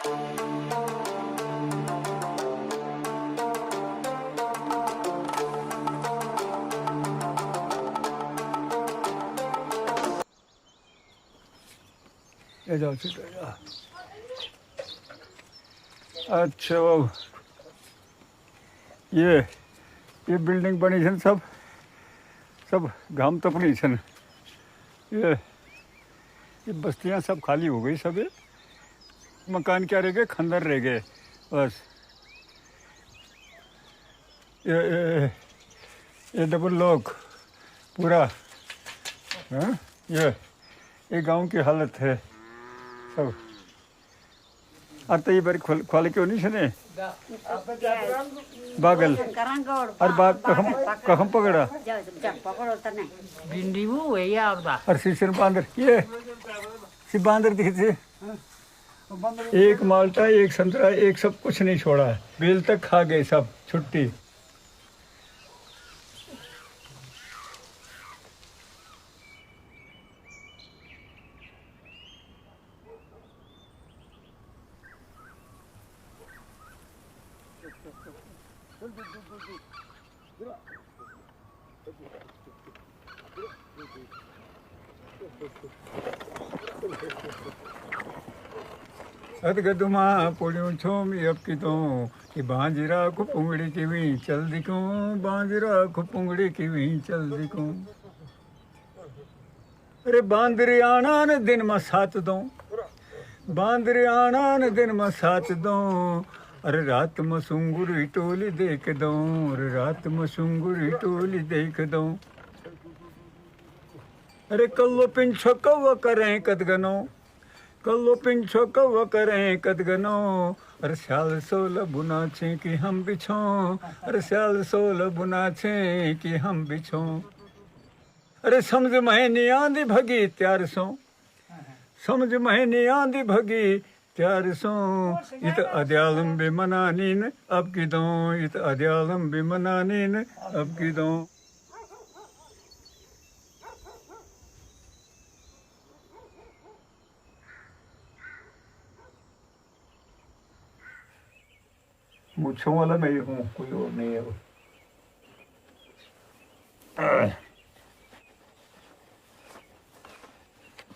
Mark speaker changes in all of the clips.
Speaker 1: ये जाओ सीधा जाओ। अच्छा बाबू, ये बिल्डिंग बनी छन सब सब गांव तक नहीं छन। ये बस्तियां सब खाली हो गई, सब ये मकान क्या रह गए, खंडर रह गए बस। ये डबल लॉक पूरा। हाँ, ये गांव की हालत है सब। आता ये बार खोल क्यों नहीं छने बागल और बाग कखम पकड़ा
Speaker 2: भिंडी वो है या आपदा
Speaker 1: और शीशर बांदर ये सी बांदर दिखे थे। एक माल्टा, एक संतरा, एक सब कुछ नहीं छोड़ा है, बेल तक खा गए सब, छुट्टी। सदगदुमा पुण्यों छोम अब की तो कि बांजरा को पुंगड़ी की भी चल दिखो, बांजरा को पुंगड़ी की भी चल दिखो। अरे बांदरी आना न दिन में साथ दो, बांदरी आना न दिन में साथ दो। अरे रात में सुंगुरी टोली देख दो, अरे रात में सुंगुरी टोली देख दो। अरे कल्लो पिंछो कव्वा करें कदगनो, कल्लो पिंछो कव्वा करें कदगनो। अरे स्याल सोल बुना छे कि हम बिछो, अरे स्याल सोल बुना छे कि हम बिछो। अरे समझ महीनी आंधी भगी त्यार सो, समझ महीनी आंधी भगी त्यार सो। इत अध्यालम भी मनानी न अब की दो, इत अध्यालम भी मनानी न अब की दो। मुझों वाला मैं हूँ, कोई और नहीं है वो।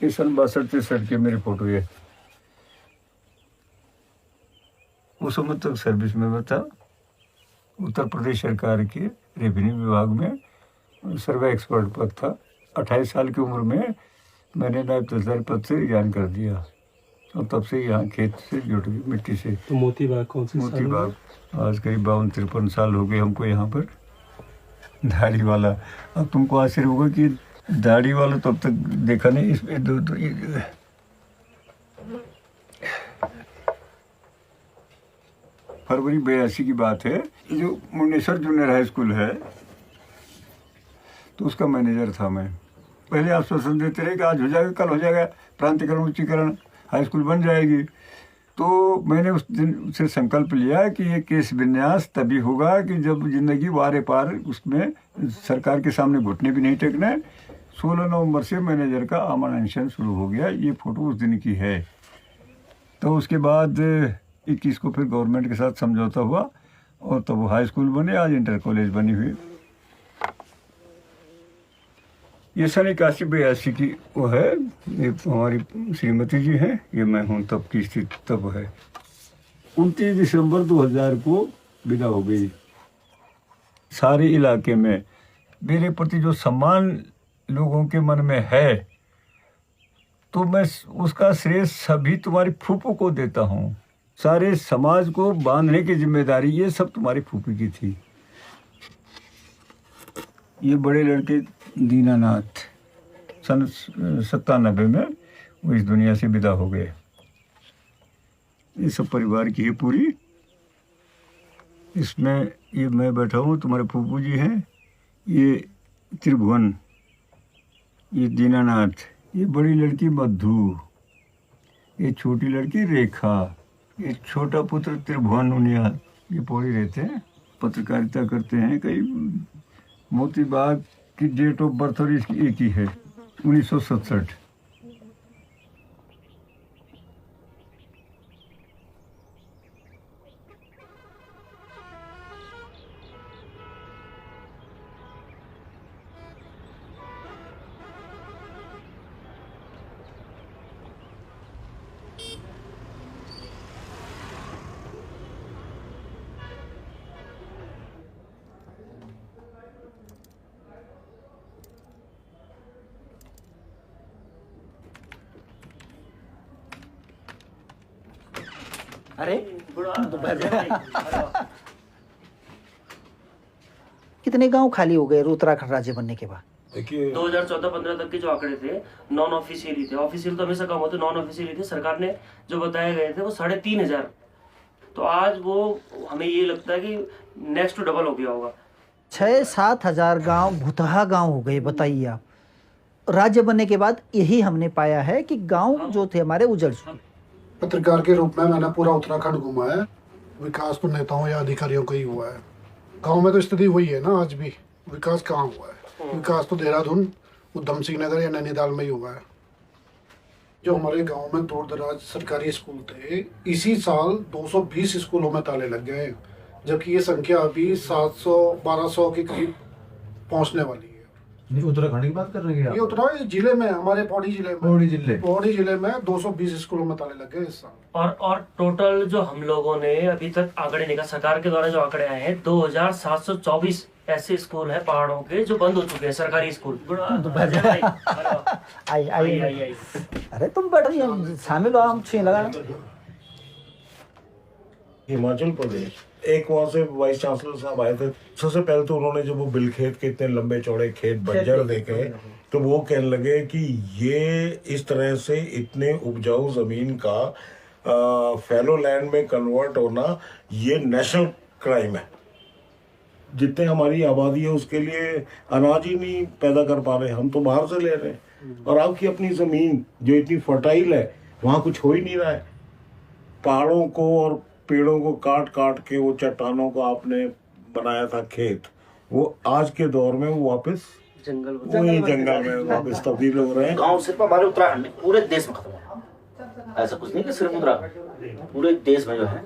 Speaker 1: ये सन 62-63 की मेरी फोटो है। उस समय तक सर्विस में मैं था, उत्तर प्रदेश सरकार के रेवेन्यू विभाग में सर्वे एक्सपर्ट पद था। 28 साल की उम्र में मैंने नायब तहसीलदार पद से रिजाइन कर दिया और तब से यहाँ खेत से जुड़ गई, मिट्टी से।
Speaker 3: तो मोती बाग कौन से
Speaker 1: मोती बाग आज करीब 52-53 साल हो गए हमको यहाँ पर। दाढ़ी वाला, अब तुमको आश्चर्य होगा कि दाढ़ी वाला तो अब तक देखा नहीं। इसमें दो फरवरी 82 की बात है। जो मुंडेश्वर जूनियर हाई स्कूल है तो उसका मैनेजर था मैं। पहले आश्वासन देते रहे कि आज हो जाएगा, कल हो जाएगा, प्रांतीकरण उच्चीकरण हाई स्कूल बन जाएगी। तो मैंने उस दिन से संकल्प लिया कि ये केस विन्यास तभी होगा कि जब जिंदगी वारे पार उसमें सरकार के सामने घुटने भी नहीं टेकना। 16 नवंबर से मैनेजर का आमंत्रण शुरू हो गया। ये फोटो उस दिन की है। तो उसके बाद 21 को फिर गवर्नमेंट के साथ समझौता हुआ और तब हाई स्कूल बने, आज इंटर कॉलेज बनी हुई। ये सन 81-82 की वो है। ये हमारी श्रीमती जी हैं, ये मैं हूँ, तब की स्थिति तब है। 29 दिसंबर 2000 को विदा हो गई। सारे इलाके में मेरे प्रति जो सम्मान लोगों के मन में है तो मैं उसका श्रेय सभी तुम्हारी फूफो को देता हूँ। सारे समाज को बांधने की जिम्मेदारी ये सब तुम्हारी फूफी की थी। ये बड़े लड़के दीनानाथ सन 97 में वो इस दुनिया से विदा हो गए। ये सब परिवार की है पूरी। इसमें ये मैं बैठा हूँ, तुम्हारे फूफू जी हैं, ये त्रिभुवन, ये दीनानाथ, ये बड़ी लड़की मधु, ये छोटी लड़की रेखा, ये छोटा पुत्र त्रिभुवन उनिया। ये पौड़ी रहते हैं, पत्रकारिता करते हैं। कई मोती बाग की डेट ऑफ बर्थ और इसकी एक ही है, 1967।
Speaker 2: अरे कितने गांव खाली हो गए उत्तराखंड राज्य बनने के बाद?
Speaker 3: देखिए 2014-15 तक के जो आंकड़े थे नॉन ऑफिशियल ही थे, ऑफिशियल तो हमेशा कम होते, नॉन ऑफिशियल ही थे। सरकार ने जो बताए गए थे वो 3,500। तो आज वो हमें ये लगता है कि नेक्स्ट टू डबल हो गया होगा।
Speaker 2: 6-7 हजार गांव भुतहा गांव हो गए। बताइए आप, राज्य बनने के बाद यही हमने पाया है कि गांव जो थे हमारे उजड़ चुके।
Speaker 4: पत्रकार के रूप में मैंने पूरा उत्तराखंड घुमा है। विकास तो नेताओं या अधिकारियों का ही हुआ है। गांव में तो स्थिति वही है ना, आज भी विकास कहाँ हुआ है? विकास तो देहरादून, उधम सिंह नगर या नैनीताल में ही हुआ है। जो हमारे गांव में दूर दराज सरकारी स्कूल थे, इसी साल 220 स्कूलों में ताले लग गए, जबकि ये संख्या अभी 700-1200 के करीब पहुंचने वाली है।
Speaker 5: उत्तराखंड की बात कर रहे हैं?
Speaker 4: ये उत्तराखंड जिले में, हमारे पौड़ी जिले में 220 स्कूलों में ताले लग गए इस साल।
Speaker 3: और टोटल जो हम लोगों ने अभी तक आंकड़े निकाल, सरकार के द्वारा जो आंकड़े आए हैं, 2724 ऐसे स्कूल हैं पहाड़ों के जो बंद हो चुके हैं, सरकारी स्कूल।
Speaker 2: आई। अरे तुम बैठ रही शामिल हो, हम छीन लगाना।
Speaker 5: हिमाचल प्रदेश, एक वहाँ से वाइस चांसलर साहब आए थे। सबसे पहले तो उन्होंने जब वो बिलखेत के इतने लंबे चौड़े खेत बंजर देखे, तो वो कहने लगे कि ये इस तरह से इतने उपजाऊ जमीन का फैलो लैंड में कन्वर्ट होना ये नेशनल क्राइम है। जितने हमारी आबादी है उसके लिए अनाज ही नहीं पैदा कर पा रहे, हम तो बाहर से ले रहे हैं। और आपकी अपनी जमीन जो इतनी फर्टाइल है, वहाँ कुछ हो ही नहीं रहा है। पहाड़ों को और पेड़ों को काट काट के वो चट्टानों को आपने बनाया था खेत, वो आज के दौर में वो वापस जंगल में वापस तब्दील हो रहे हैं।
Speaker 6: गांव सिर्फ हमारे उत्तराखंड में, पूरे देश में खत्म हो रहा है। ऐसा कुछ नहीं कि सिर्फ उत्तराखंड, पूरे देश में जो है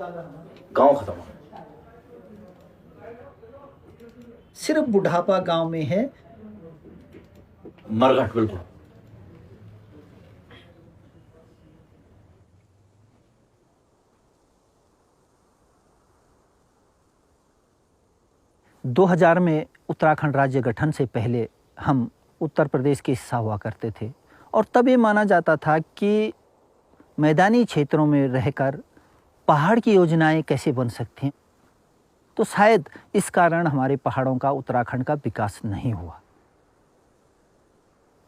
Speaker 6: गांव खत्म हो रहा है।
Speaker 2: सिर्फ बुढ़ापा गांव में है,
Speaker 6: मरघट बिल्कुल।
Speaker 2: – 2000 में उत्तराखंड राज्य गठन से पहले हम उत्तर प्रदेश के हिस्सा हुआ करते थे, और तब ये माना जाता था कि मैदानी क्षेत्रों में रहकर पहाड़ की योजनाएं कैसे बन सकती हैं। तो शायद इस कारण हमारे पहाड़ों का उत्तराखंड का विकास नहीं हुआ।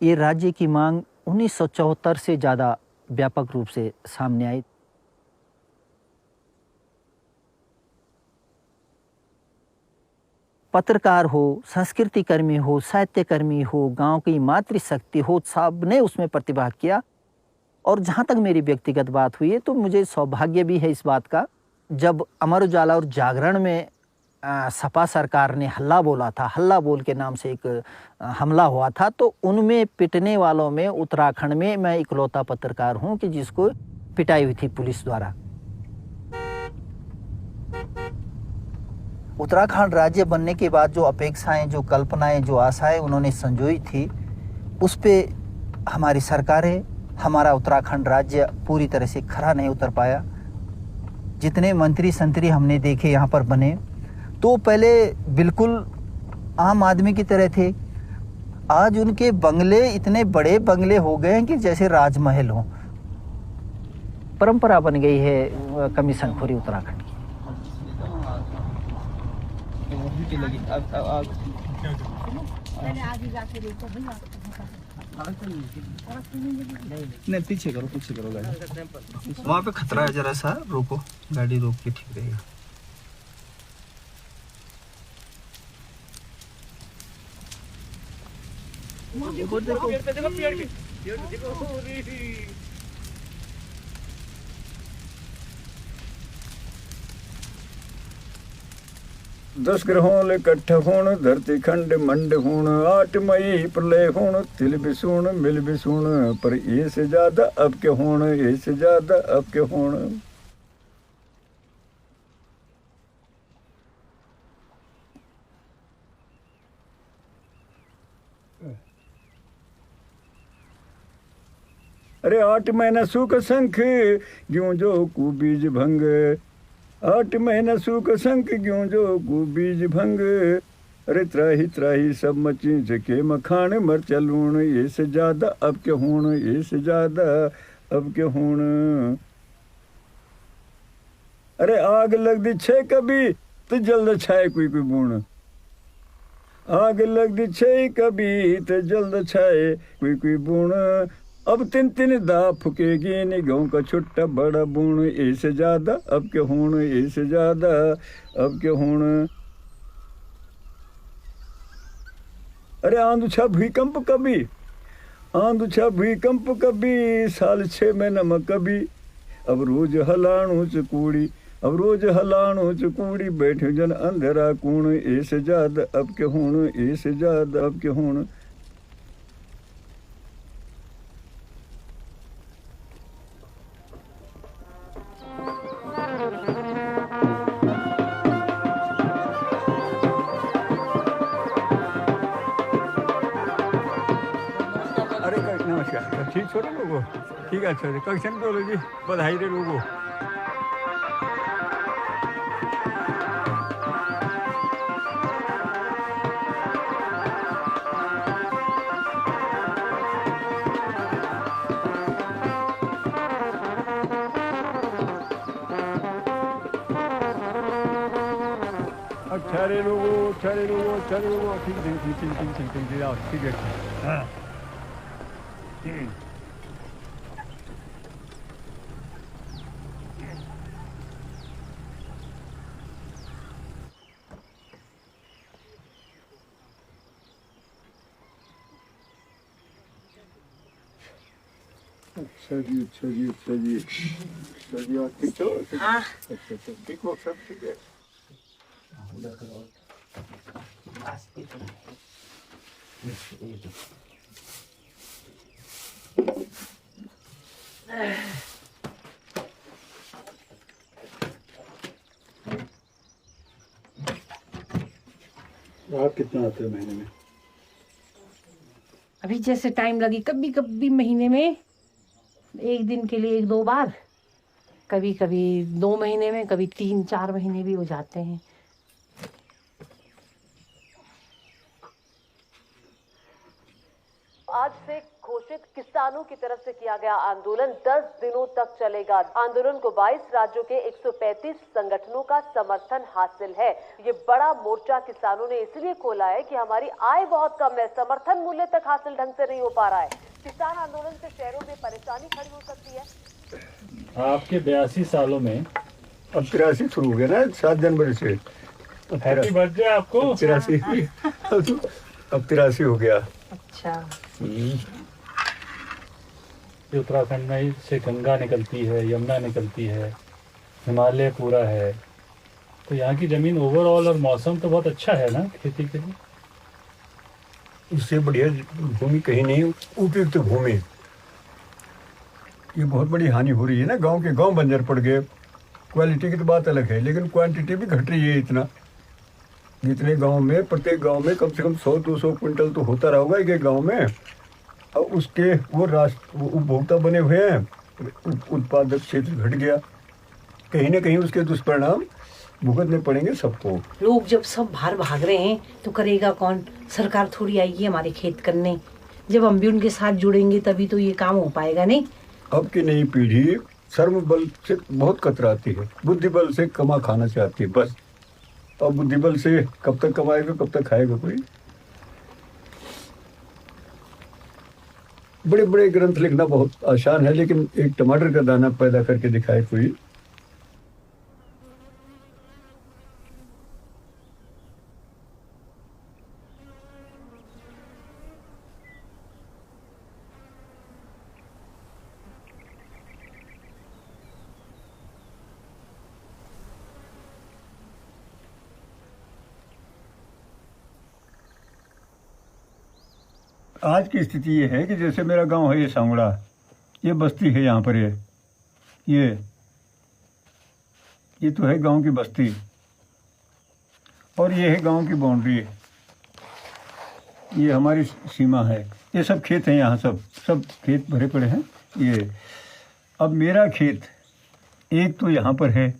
Speaker 2: ये राज्य की मांग 1974 से ज़्यादा व्यापक रूप से सामने आई। पत्रकार हो, संस्कृति कर्मी हो, साहित्य कर्मी हो, गांव की मातृशक्ति हो, सब ने उसमें प्रतिभाग किया। और जहाँ तक मेरी व्यक्तिगत बात हुई है, तो मुझे सौभाग्य भी है इस बात का, जब अमर उजाला और जागरण में सपा सरकार ने हल्ला बोला था, हल्ला बोल के नाम से एक हमला हुआ था, तो उनमें पिटने वालों में उत्तराखंड में मैं इकलौता पत्रकार हूँ कि जिसको पिटाई हुई थी पुलिस द्वारा। उत्तराखंड राज्य बनने के बाद जो अपेक्षाएं, जो कल्पनाएं, जो आशाएं उन्होंने संजोई थी, उस पे हमारी सरकारें, हमारा उत्तराखंड राज्य पूरी तरह से खरा नहीं उतर पाया। जितने मंत्री संतरी हमने देखे यहाँ पर बने, तो पहले बिल्कुल आम आदमी की तरह थे। आज उनके बंगले इतने बड़े बंगले हो गए हैं कि जैसे राजमहल हो। परंपरा बन गई है कमीशनखोरी उत्तराखंड की।
Speaker 7: नहीं, पीछे करो गाड़ी। वहाँ पे खतरा है, जरा सा रोको, गाड़ी रोक के ठीक रहेगा। देखो
Speaker 1: 10 ग्रहों इकट्ठ होण, धरती खंड मंड होण, 8 मई प्रलय होण, तिल बिसूण मिल बिसूण, पर ये से ज्यादा अब के होण, ये से ज्यादा अब के होण। अरे 8 महीना सुख संख ग्यों जो कु बीज भंग, 8 महीना सुख संख ग्यों जो कु बीज भंग, अरे त्राही त्राही सब मची जके मखान मर चलूण, ये से ज्यादा अब के होण, ये से ज्यादा अब के होण। अरे आग लग दी छे कभी तो जल्द छाए कोई कोई बूण, आग लग दी छे कभी तो जल्द छाए कोई कोई बूण, अब तीन तीन दा फुकेगी नी गेहूं का छोटा बड़ा बूण, ऐसे ज्यादा अब के हूण, ऐसे ज्यादा अब के हूण। अरे आंदुछा भूकंप कभी, आंदुछा भूकंप कभी, साल 6 महीना में कभी, अब रोज हलाणू चकूड़ी, अब रोज हलाणू चकूड़ी, बैठे जन अंधेरा कूण, ऐसे ज्यादा अब के हूण, ऐसे ज्यादा अब के हूण। अरे नमस्कार, ठीक छोटे लोगों, ठीक है, अच्छा कक्शन बोलो जी, बधाई रे लोगों। अच्छा रे लोगों, अच्छा रे लोगों, अच्छा रे लोगों, ठीक है, ठीक ठीक ठीक ठीक ठीक आओ, ठीक है, हाँ। अच्छा जी, अच्छा जी, अच्छा जी, अच्छा जी, आप ठीक हो? हाँ। अच्छा अच्छा, ठीक हो, सब ठीक है। आप कितना आते हो महीने में?
Speaker 8: अभी जैसे टाइम लगी, कभी कभी महीने में 1 दिन के लिए 1-2 बार, कभी कभी 2 महीने में, कभी 3-4 महीने भी हो जाते हैं।
Speaker 9: आज से घोषित किसानों की तरफ से किया गया आंदोलन 10 दिनों तक चलेगा। आंदोलन को 22 राज्यों के 135 संगठनों का समर्थन हासिल है। ये बड़ा मोर्चा किसानों ने इसलिए खोला है कि हमारी आय बहुत कम है, समर्थन मूल्य तक हासिल ढंग से नहीं हो पा रहा है। किसान आंदोलन से शहरों में परेशानी खड़ी हो सकती है।
Speaker 10: आपके 82 सालों में
Speaker 1: अब 83 शुरू हो गया ना 7 जनवरी से।
Speaker 10: हैप्पी बर्थडे आपको।
Speaker 1: 83 अब 83 हो गया।
Speaker 8: अच्छा,
Speaker 10: उत्तराखंड में से गंगा निकलती है, यमुना निकलती है, हिमालय पूरा है, तो यहाँ की जमीन ओवरऑल और मौसम तो बहुत अच्छा है ना खेती के लिए।
Speaker 1: इससे बढ़िया भूमि कहीं नहीं, उपयुक्त भूमि। ये बहुत बड़ी हानि हो रही है ना, गांव के गांव बंजर पड़ गए। क्वालिटी की तो बात अलग है, लेकिन क्वांटिटी भी घट रही है इतना। जितने गांव में, प्रत्येक गांव में कम से कम 100-200 क्विंटल तो होता रहा होगा एक गांव में। और उसके वो उपभोक्ता बने हुए हैं, उत्पादक क्षेत्र घट गया। कहीं ना कहीं उसके दुष्परिणाम भुगतने पड़ेंगे सबको।
Speaker 8: लोग जब सब बाहर भाग रहे हैं तो करेगा कौन? सरकार थोड़ी आएगी हमारे खेत करने। जब हम भी उनके साथ जुड़ेंगे तभी तो ये काम हो पाएगा। नहीं,
Speaker 1: अब की नई पीढ़ी श्रम बल से बहुत कतराती है, बुद्धि बल से कमा खाना चाहती है बस। और बुद्धि बल से कब तक कमाएगा, कब तक खाएगा कोई? बड़े बड़े ग्रंथ लिखना बहुत आसान है, लेकिन एक टमाटर का दाना पैदा करके दिखाए कोई। आज की स्थिति ये है कि जैसे मेरा गांव है ये सांगड़ा, ये बस्ती है यहाँ पर, ये तो है गांव की बस्ती, और ये है गांव की बाउंड्री, ये हमारी सीमा है। ये सब खेत हैं यहाँ, सब खेत भरे पड़े हैं ये। अब मेरा खेत एक तो यहाँ पर है,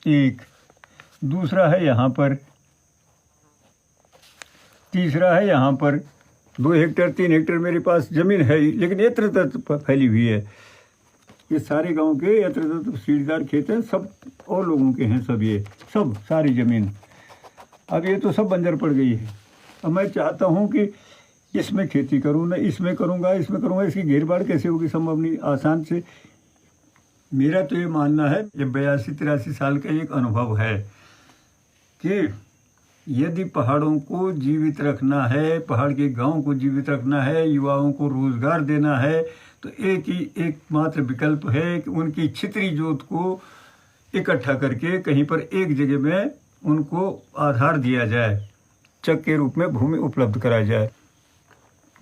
Speaker 1: एक दूसरा है यहाँ पर, तीसरा है यहाँ पर। 2 हेक्टेयर 3 हेक्टेयर मेरे पास ज़मीन है, लेकिन ये तरह फैली हुई है। ये सारे गांव के तो सीढ़ीदार खेत हैं, सब और लोगों के हैं, सब ये सब सारी ज़मीन। अब ये तो सब बंजर पड़ गई है। अब मैं चाहता हूँ कि इसमें खेती करूँ, ना इसमें करूँगा, इसमें करूँगा, इसकी घेर बाड़ कैसे होगी? संभव नहीं आसान से। मेरा तो ये मानना है, ये 82-83 साल का एक अनुभव है कि यदि पहाड़ों को जीवित रखना है, पहाड़ के गांव को जीवित रखना है, युवाओं को रोजगार देना है, तो एक ही एकमात्र विकल्प है कि उनकी छितरी जोत को इकट्ठा करके कहीं पर एक जगह में उनको आधार दिया जाए, चक के रूप में भूमि उपलब्ध कराई जाए।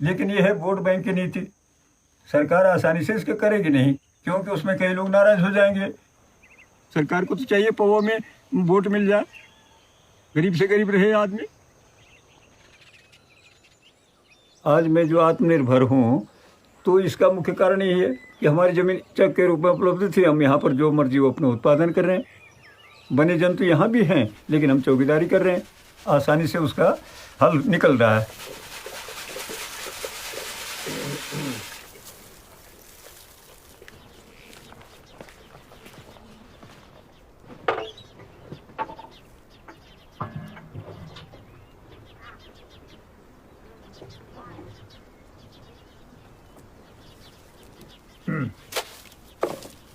Speaker 1: लेकिन यह है वोट बैंक की नीति। सरकार आसानी से इसको करेगी नहीं, क्योंकि उसमें कई लोग नाराज हो जाएंगे। सरकार को तो चाहिए पौवा में वोट मिल जाए, गरीब से गरीब रहे आदमी। आज मैं जो आत्मनिर्भर हूँ, तो इसका मुख्य कारण यही है कि हमारी ज़मीन चक के रूप में उपलब्ध थी। हम यहाँ पर जो मर्जी वो अपना उत्पादन कर रहे हैं। वन्य जंतु यहाँ भी हैं, लेकिन हम चौकीदारी कर रहे हैं, आसानी से उसका हल निकल रहा है।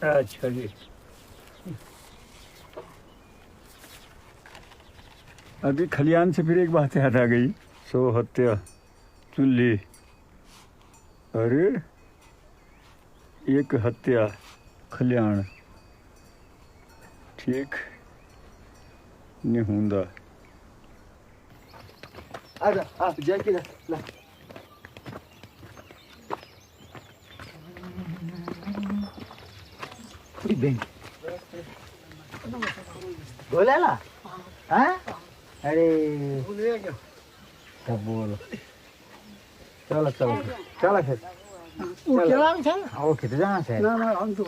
Speaker 1: अच्छा जी, अभी खलियान से फिर एक बात याद आ गई। सो हत्या चुल्ली, अरे एक हत्या खलियान, ठीक नहीं होंदा।
Speaker 2: जय की बोला हाँ? अरे तब बोलो, चलो चलो चलो खेत ओके तो जाना चाहिए
Speaker 4: ना ना हम तो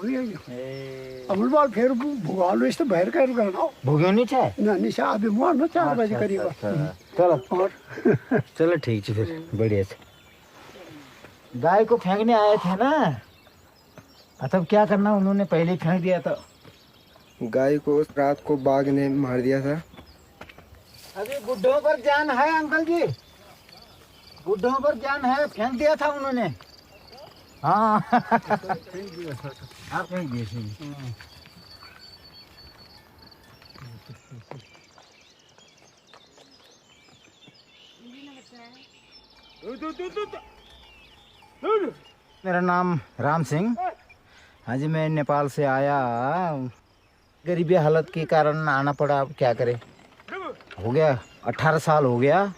Speaker 4: अमल बाल फिर भुगालो इस तो बाहर कर करना
Speaker 2: भोगियो नहीं चाहे
Speaker 4: ना निशा अभी मुआ ना 4 बजे करीब।
Speaker 2: चलो
Speaker 4: और
Speaker 2: चलो ठीक है, फिर बढ़िया से। गाय को फेंकने आए थे ना, तब क्या करना, उन्होंने पहले ही फेंक दिया था।
Speaker 7: गाय को रात को बाघ ने मार दिया था।
Speaker 2: अभी बुड्ढों पर जान है अंकल जी, बुड्ढों पर जान है, फेंक दिया था उन्होंने। हाँ आप फेंक दिए थे। मेरा नाम राम सिंह। हाँ जी, मैं नेपाल से आया, गरीबी हालत के कारण आना पड़ा। अब क्या करें, हो गया 18 साल हो गया।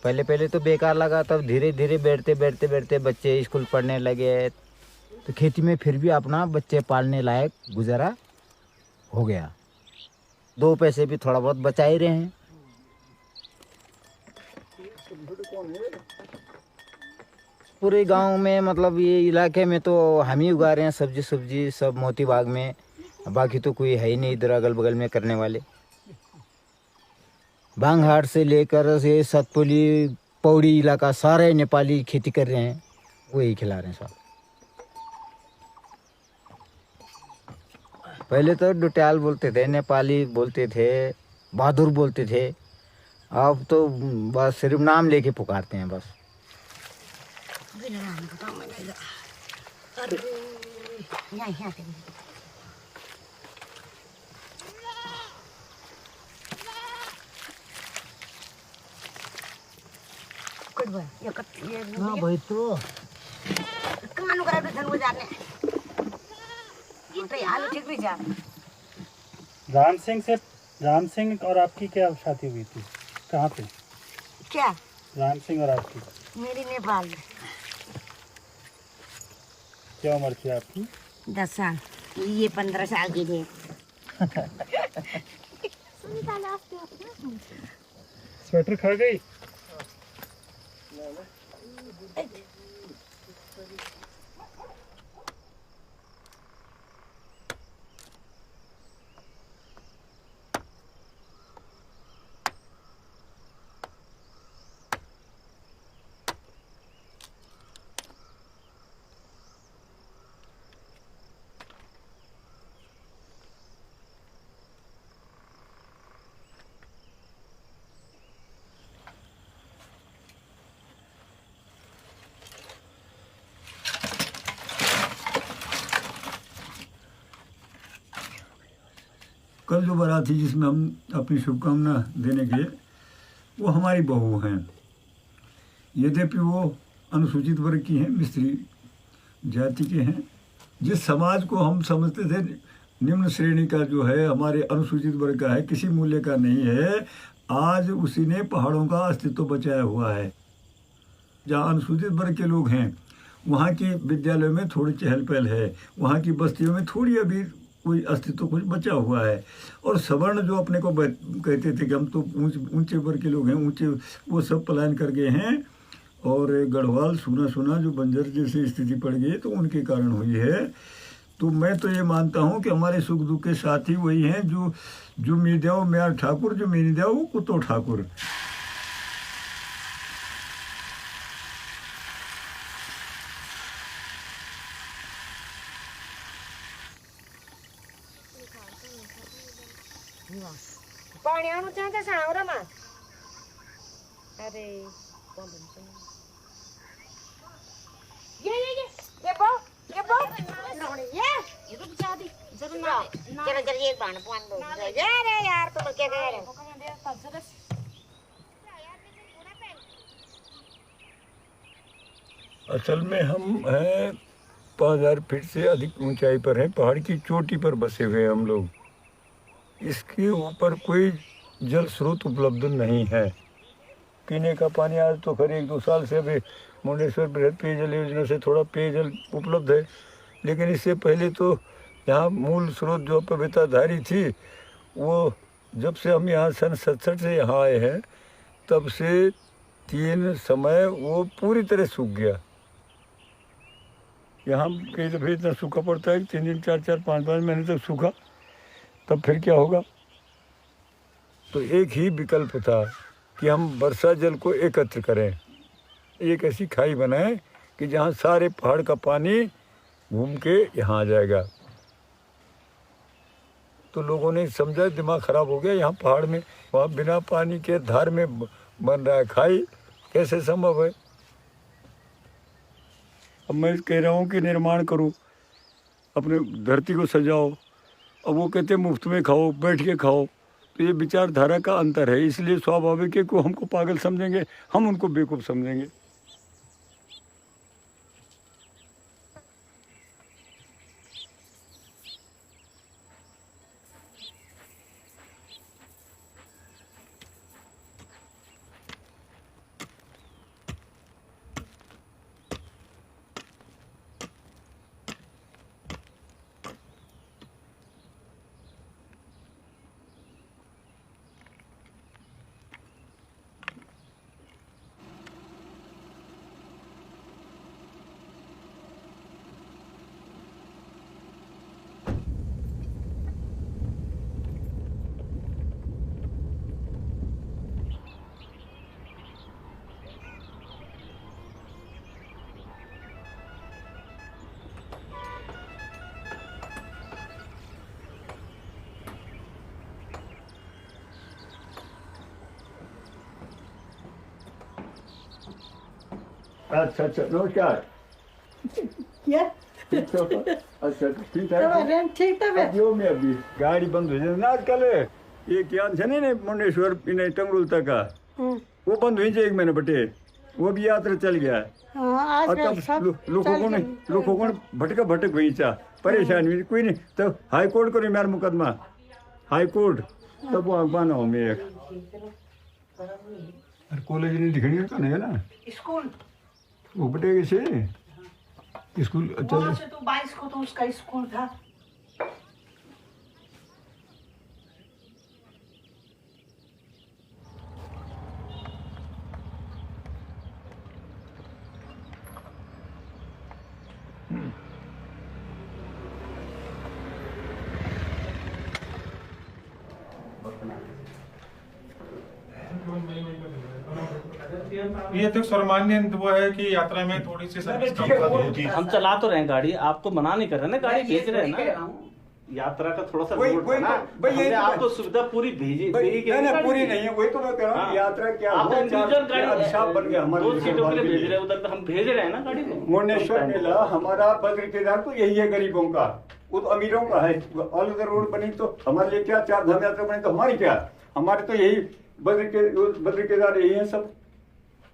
Speaker 2: पहले पहले तो बेकार लगा, तब धीरे धीरे बैठते बच्चे स्कूल पढ़ने लगे, तो खेती में फिर भी अपना बच्चे पालने लायक गुजारा हो गया। 2 पैसे भी थोड़ा बहुत बचा ही रहे हैं। पूरे गांव में, मतलब ये इलाके में तो हम ही उगा रहे हैं सब्जी सब मोती बाग में, बाकी तो कोई है ही नहीं इधर अगल बगल में करने वाले। बांगहाट से लेकर से सतपुली पौड़ी इलाका सारे नेपाली खेती कर रहे हैं, वही खिला रहे हैं सब। पहले तो डुट्याल बोलते थे, नेपाली बोलते थे, बहादुर बोलते थे, अब तो बस सिर्फ नाम लेके पुकारते हैं बस। भाई तो
Speaker 10: राम सिंह और आपकी क्या शादी हुई थी, कहाँ पे?
Speaker 11: क्या
Speaker 10: राम सिंह और आपकी?
Speaker 11: मेरी नेपाल में।
Speaker 10: क्या उम्र थी आपकी?
Speaker 11: 10 साल, ये 15 साल की थी।
Speaker 10: स्वेटर खा गई?
Speaker 1: कल जो बारात थी जिसमें हम अपनी शुभकामना देने गए, वो हमारी बहू हैं। यद्यपि वो अनुसूचित वर्ग की हैं, मिस्त्री जाति के हैं। जिस समाज को हम समझते थे निम्न श्रेणी का जो है, हमारे अनुसूचित वर्ग का है, किसी मूल्य का नहीं है, आज उसी ने पहाड़ों का अस्तित्व बचाया हुआ है। जहाँ अनुसूचित वर्ग के लोग हैं वहाँ की विद्यालयों में थोड़ी चहल पहल है, वहाँ की बस्तियों में थोड़ी अभी कोई अस्तित्व कुछ बचा हुआ है। और सवर्ण जो अपने को कहते थे कि हम तो ऊंचे वर्ग के लोग हैं, ऊंचे, वो सब पलायन कर गए हैं। और गढ़वाल सूना सूना जो बंजर जैसी स्थिति पड़ गई तो उनके कारण हुई है। तो मैं तो ये मानता हूँ कि हमारे सुख दुख के साथी वही हैं जो मीडियाओं म्यार ठाकुर, जो मीडियाओं कुतो ठाकुर।
Speaker 11: पानी आउनु चाहिन्छ साउरामा। अरे ये बो ये रुक जा दी जरूर ना जरा ये बाण पान दो यार यार तुम क्या कह रहे हो।
Speaker 1: असल में हम हैं 5000 फीट से अधिक ऊंचाई पर हैं, पहाड़ की चोटी पर बसे हुए हम लोग। इसके ऊपर कोई जल स्रोत उपलब्ध नहीं है। पीने का पानी आज तो खैर 1-2 साल से अभी मुंडेश्वर बृहद पेयजल योजना से थोड़ा पेयजल उपलब्ध है, लेकिन इससे पहले तो यहाँ मूल स्रोत जो पवित्रधारी थी, वो जब से हम यहाँ सन 67 से यहाँ आए हैं तब से 3 समय वो पूरी तरह सूख गया। यहाँ कई दफ़े इतना सूखा पड़ता है कि 3 दिन 4-4 5-5 महीने तक सूखा, तब फिर क्या होगा। तो एक ही विकल्प था कि हम वर्षा जल को एकत्र करें, एक ऐसी खाई बनाएं कि जहाँ सारे पहाड़ का पानी घूम के यहाँ आ जाएगा। तो लोगों ने समझा दिमाग ख़राब हो गया, यहाँ पहाड़ में वहाँ बिना पानी के धार में बन रहा है खाई, कैसे संभव है। अब मैं कह रहा हूँ कि निर्माण करो, अपने धरती को सजाओ। अब वो कहते हैं मुफ्त में खाओ, बैठ के खाओ। तो ये विचारधारा का अंतर है, इसलिए स्वाभाविक है कि हमको पागल समझेंगे, हम उनको बेवकूफ़ समझेंगे। अच्छा नमस्कार।
Speaker 8: क्या
Speaker 1: अच्छा ठीक है,
Speaker 8: ठीक है।
Speaker 1: जो मैं अभी गाड़ी बंद हो जाए ना आजकल, ये क्या थे नहीं मुंडेश्वर टंगरूल तक का, वो बंद हुई 1 महीने बटे, वो भी यात्रा चल गया। लोगों को भटक हुई चा परेशान हुई, कोई नहीं तो हाई कोर्ट करो मेरा मुकदमा, हाई कोर्ट तब वो अखबार हो मैं कॉलेज नहीं दिखनी है ना,
Speaker 8: स्कूल
Speaker 1: वो बटेगी से स्कूल
Speaker 8: वहाँ से तो 22 को तो उसका स्कूल था।
Speaker 12: ये तो सर्वमान्य वो है कि यात्रा में थोड़ी सी सर्विस कम कर दी।
Speaker 13: हम चला तो रहे हैं गाड़ी, आप तो मना नहीं कर रहे ना, गाड़ी भेज रहे हैं ना। यात्रा का थोड़ा सा
Speaker 1: वही-
Speaker 13: लोड
Speaker 1: वही
Speaker 13: था ना,
Speaker 1: तो- वही
Speaker 13: हमने
Speaker 1: यही तो
Speaker 13: आपको सुविधा पूरी भेजी
Speaker 1: नहीं,
Speaker 13: दी
Speaker 1: नहीं, पूरी नहीं है, वही तो मैं कह रहा हूँ, यात्रा क्या
Speaker 13: आप
Speaker 1: हुआ,
Speaker 13: इंडिविजुअल
Speaker 1: अभिशाप बन गया हमारे
Speaker 13: दो
Speaker 1: लिए,
Speaker 13: सीटों के लिए
Speaker 1: के
Speaker 13: भेज
Speaker 1: लिए।
Speaker 13: रहे हैं, उधर हम भेज रहे हैं ना गाड़ी को।
Speaker 1: मुंडेश्वर मेला हमारा बद्र केदार तो यही है गरीबों का, वो तो अमीरों का है। ऑल ओवर रोड बनी तो हमारे लिए क्या, 4 धाम यात्रा बनी तो हमारी क्या, हमारे तो यही बद्र केदार यही है सब,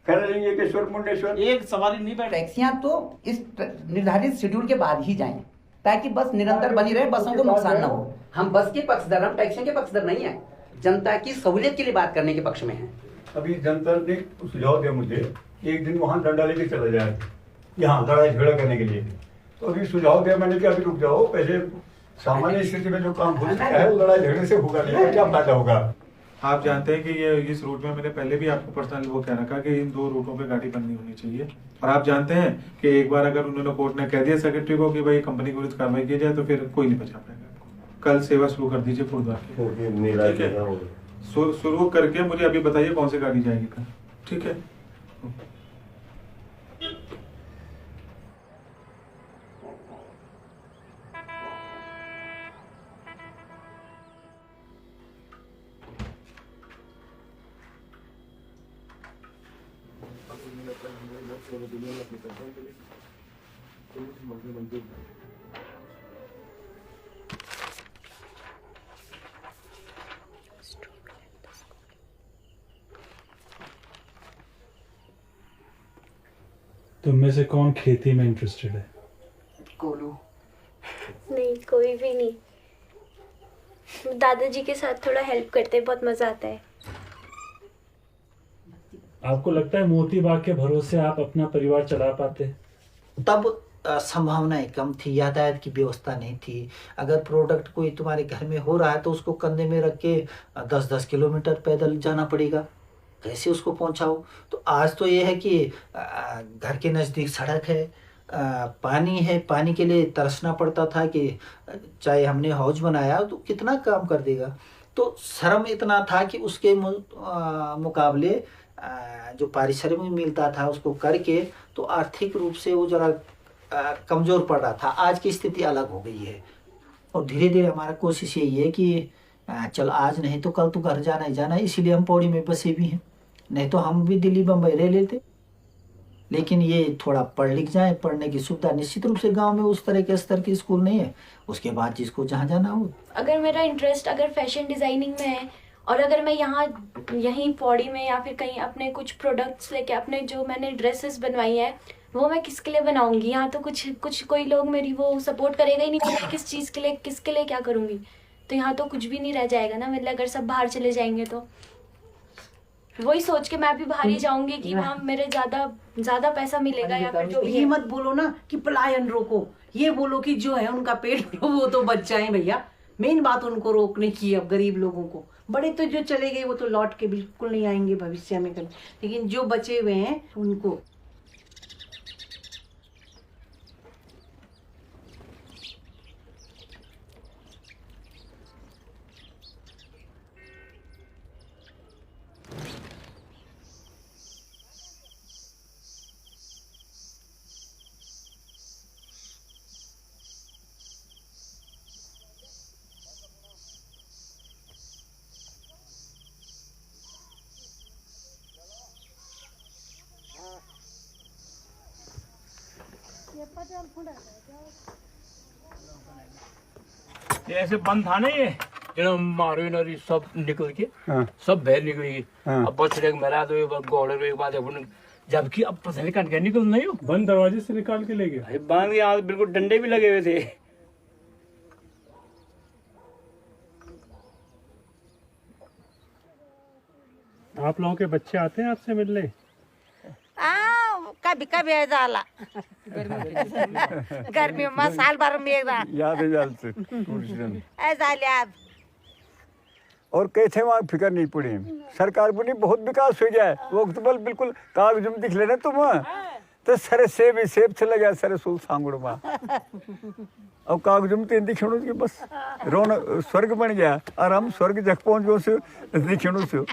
Speaker 1: खैरलिंगेश्वर मुंडेश्वर।
Speaker 13: एक सवारी नहीं बैठे।
Speaker 14: टैक्सियां तो इस निर्धारित शेड्यूल के बाद ही जाएं ताकि बस निरंतर बनी रहे, बसों को नुकसान न हो। हम बस के पक्षधर, हम टैक्सियों के पक्षधर नहीं है, जनता की सहूलियत के लिए बात करने के पक्ष में है।
Speaker 1: अभी जनता ने सुझाव दिया मुझे, एक दिन वहाँ डंडा लेके चला जाए यहाँ लड़ाई झगड़ा करने के लिए, तो अभी सुझाव दिया मैंने कि अभी रुक जाओ, पहले सामान्य स्थिति में जो काम हो सकता है लड़ाई झगड़े से होगा नहीं, क्या फायदा होगा।
Speaker 12: आप जानते हैं कि ये इस रूट में मैंने पहले भी आपको पर्सनल वो कह रखा कि इन 2 रूटों पे गाड़ी बंद नहीं होनी चाहिए। और आप जानते हैं कि एक बार अगर उन्होंने कोर्ट ने कह दिया सेक्रेटरी को कि भाई कंपनी के विरुद्ध कार्रवाई की जाए तो फिर कोई नहीं बचा पाएगा। कल सेवा शुरू कर दीजिए खुर्दा की, ठीक है? शुरू करके मुझे अभी बताइए कौन सी गाड़ी जाएगी कल, ठीक है?
Speaker 10: तुम में से कौन खेती में इंटरेस्टेड है?
Speaker 14: कोलू।
Speaker 15: नहीं, कोई भी नहीं। दादाजी के साथ थोड़ा हेल्प करते, बहुत मजा आता है।
Speaker 10: आपको लगता है मोती बाग के भरोसे आप अपना परिवार चला पाते?
Speaker 2: तब संभावनाएं कम थी, यातायात की व्यवस्था नहीं थी। अगर प्रोडक्ट कोई तुम्हारे घर में हो रहा है तो उसको कंधे में रख के 10-10 किलोमीटर पैदल जाना पड़ेगा, कैसे उसको पहुंचाओ। तो आज तो ये है कि घर के नज़दीक सड़क है, पानी है, पानी के लिए तरसना पड़ता था कि चाहे हमने हौज बनाया तो कितना काम कर देगा। तो श्रम इतना था कि उसके मुकाबले जो पारिश्रमिक मिलता था उसको करके तो आर्थिक रूप से वो जरा कमज़ोर पड़ रहा था। आज की स्थिति अलग हो गई है और धीरे धीरे हमारा कोशिश यही है कि चल आज नहीं तो कल तो घर जाना ही जाना है, इसीलिए हम पौड़ी में बसे भी हैं। नहीं तो हम भी दिल्ली बम्बई रह लेते, लेकिन ये थोड़ा पढ़ लिख जाए, पढ़ने की सुविधा निश्चित रूप से गांव में उस तरह के स्तर की स्कूल नहीं है, उसके बाद जिसको जहाँ जाना हो।
Speaker 15: अगर मेरा इंटरेस्ट अगर फैशन डिज़ाइनिंग में है और अगर मैं यहीं पौड़ी में या फिर कहीं अपने कुछ प्रोडक्ट्स लेके अपने जो मैंने ड्रेसेस बनवाई है वो मैं किसके लिए बनाऊंगी? यहाँ तो कुछ कोई लोग मेरी वो सपोर्ट करेगा ही नहीं, मैं किस चीज़ के लिए किसके लिए क्या करूँगी? तो यहाँ तो कुछ भी नहीं रह जाएगा ना, मतलब अगर सब बाहर चले जाएंगे तो वही सोच के मैं भी बाहर ही जाऊंगी कि वहाँ मेरे ज्यादा पैसा मिलेगा या फिर जो भी
Speaker 8: ये
Speaker 15: है।
Speaker 8: मत बोलो ना कि पलायन रोको, ये बोलो कि जो है उनका पेट भरो, वो तो बच जाए भैया। मेन बात उनको रोकने की है। अब गरीब लोगों को, बड़े तो जो चले गए वो तो लौट के बिल्कुल नहीं आएंगे भविष्य में कभी, लेकिन जो बचे हुए हैं उनको
Speaker 16: ये ऐसे बंद था ना, ये मारो नरी सब निकल के सब बहर निकल गई। अब बछड़े मेरा तो घोड़े एक बात है, जबकि अब पता नहीं कहाँ निकल नहीं हो,
Speaker 10: बंद दरवाजे से निकाल के ले गए।
Speaker 16: बांध के यहाँ बिल्कुल डंडे भी लगे हुए थे।
Speaker 10: आप लोगों के बच्चे आते हैं आपसे मिलने?
Speaker 11: कभी कभी ऐसा आला गर्मी में साल भर में एक बार
Speaker 1: याद है
Speaker 11: ऐसा लिया।
Speaker 1: और कैसे वहाँ फिक्र नहीं पड़ी, सरकार बोली बहुत विकास हो गया है, वो अक्टूबर बिल्कुल कागज में दिख लेना तुम तो सरे सेब ही सेब से लगा सरे सुल सांगुड़ में अब कागज में तो दिखणो के बस रोन स्वर्ग बन गया और हम स्वर्ग जग पहुंच गए से दिखणो से।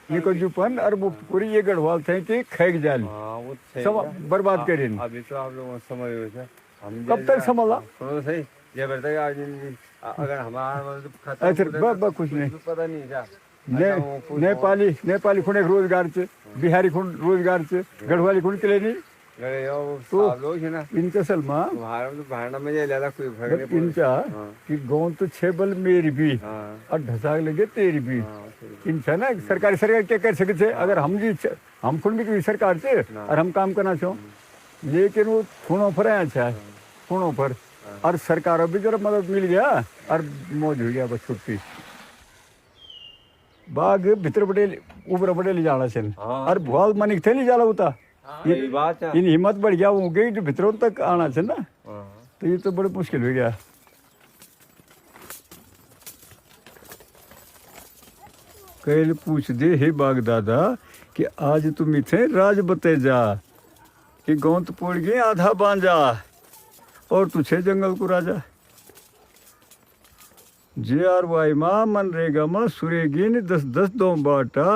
Speaker 1: निको जुपन और मुक्तपुरी ये गढ़वाल थे कि खैग जाली सब बर्बाद करे।
Speaker 17: अभी तो आप लोगों समय हो सर हम
Speaker 1: कब तक संभाला?
Speaker 17: सुनो सही ये बढ़ता है अगर हमारा
Speaker 1: अच्छा कुछ नहीं
Speaker 17: पता नहीं था
Speaker 1: नेपाली खुण एक रोजगार से, बिहारी खुण रोजगार से, गढ़वाली खुण के लिए नहीं
Speaker 17: तो
Speaker 1: इनका सलमा
Speaker 17: भाड़ना में ज्यादा कोई फर्क नहीं
Speaker 1: इनका कि गाँव तो छे बल मेरी भी और ढसाक लगे तेरी भी इनका ना सरकार क्या कर सके थे अगर हम खुण भी सरकार से और हम काम करना चाहो लेकिन वो खूणों पर है अच्छा खूणों पर और सरकारों भी जरा मदद मिल गया और मौज हो गया बस छुट्टी बाग भीतर बड़े ऊपर बड़े ले जाना चाहिए और भुआल मानिक थे ले जाला होता इन हिम्मत बढ़ गया वो गई जो भीतरों तक आना चाहिए ना तो ये तो बड़े मुश्किल हो गया। कल पूछ दे हे बाग दादा कि आज तुम इथे राज बते जा कि गौंत पोड़ गए आधा बांजा और तुझे जंगल को राजा JRY माँ मनरेगा माँ सुरेगी ने 10-10 दो बाटा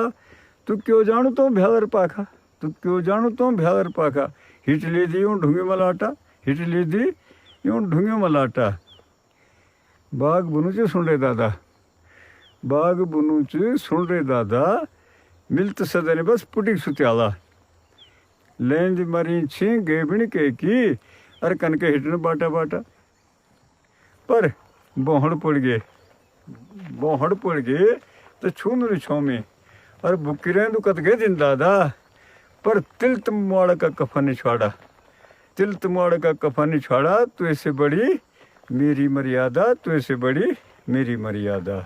Speaker 1: तू क्यों जानू तो भ्यावर पाखा तू क्यों जानू तो भ्यावर पाखा हिट ले दी यूं ढूंगे मलाटा हिट ले दी यूं ढूंगे मलाटा बाग बुनुचे सुन रे दादा बाग बुनुचे सुन रे दादा मिलत सदने बस पुटिक सुत्याला लेंद मरी छी गेबणी के की अरे कनके हिटने बाटा बाटा पर बोहड़ पड़ गए तो छून छो में और बुकिरें दुकत गए दिन दादा पर तिल तमवाड़ का कफन छाड़ा तिल तमवाड़ का कफन छाड़ा तो ऐसे बड़ी मेरी मर्यादा तो ऐसे बड़ी मेरी मर्यादा।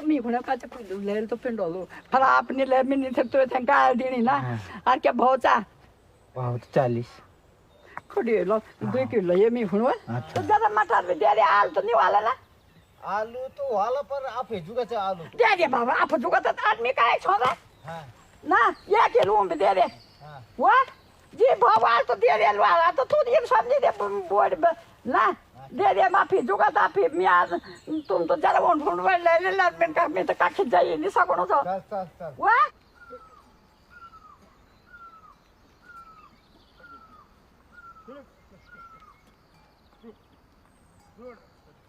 Speaker 18: मी होने का ले तो पिंड लो पर आपने ले में नहीं तो थंका देनी ना और क्या भौचा
Speaker 2: बहुत 40
Speaker 18: खड़ी लो 2 किलो ये मी हुआ तो ज्यादा मटर में दे रे आलू तो नहीं वाला ना
Speaker 19: आलू तो वाला पर आप भेजूगा से आलू
Speaker 18: दे दे बाबा आप जुगा तो आदमी का है छोरा ना ये किलो में दे रे वाह जी भगवान तो दे रे वाला तो थोड़ी हम सब नहीं दे बोर्ड ना दे दे माफी जुगा था फिर मैं आज तुम तो जरा वो ढूंढ ले लादमें का मैं तो काट जाइए नहीं सकोनो तो वाह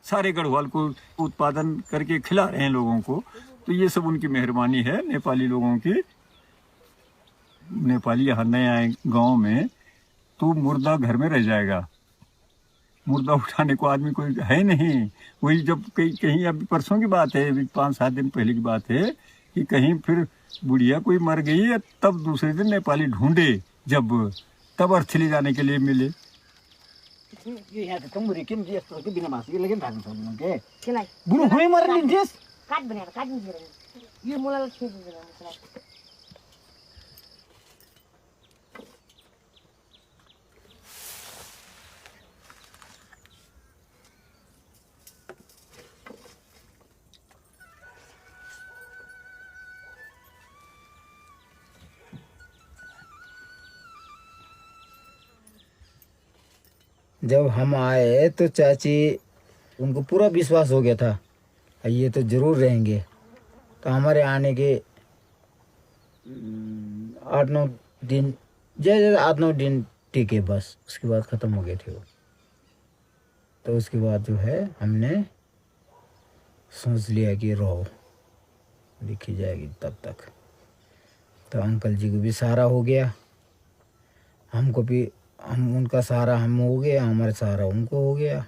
Speaker 1: सारे गढ़वाल को उत्पादन करके खिला रहे हैं लोगों को तो ये सब उनकी मेहरबानी है नेपाली लोगों की। नेपाली यहाँ नए आए गांव में तो मुर्दा घर में रह जाएगा मुर्दा उठाने को आदमी कोई है नहीं। वही जब कहीं अभी परसों की बात है अभी 5-7 दिन पहले की बात है कि कहीं फिर बुढ़िया कोई मर गई है तब दूसरे दिन नेपाली ढूंढे जब तब अर्थी ले जाने के लिए मिले।
Speaker 19: ये यहाँ तो मुरी किन जी अस्त्र के बिना मास के लेकिन भागन सब के
Speaker 11: चलाई
Speaker 19: बुनु हुई मर लिंदेस
Speaker 11: काट बने काट नहीं ये मोला खेत दे
Speaker 19: जब हम आए तो चाची उनको पूरा विश्वास हो गया था ये तो जरूर रहेंगे तो हमारे आने के 8-9 दिन जैसे 8-9 दिन टिके बस उसके बाद ख़त्म हो गए थे वो। तो उसके बाद जो है हमने सोच लिया कि रहो लिखी जाएगी तब तक। तो अंकल जी को भी सहारा हो गया हमको भी हम उनका सहारा हम हो गया हमारा सहारा उनको हो गया।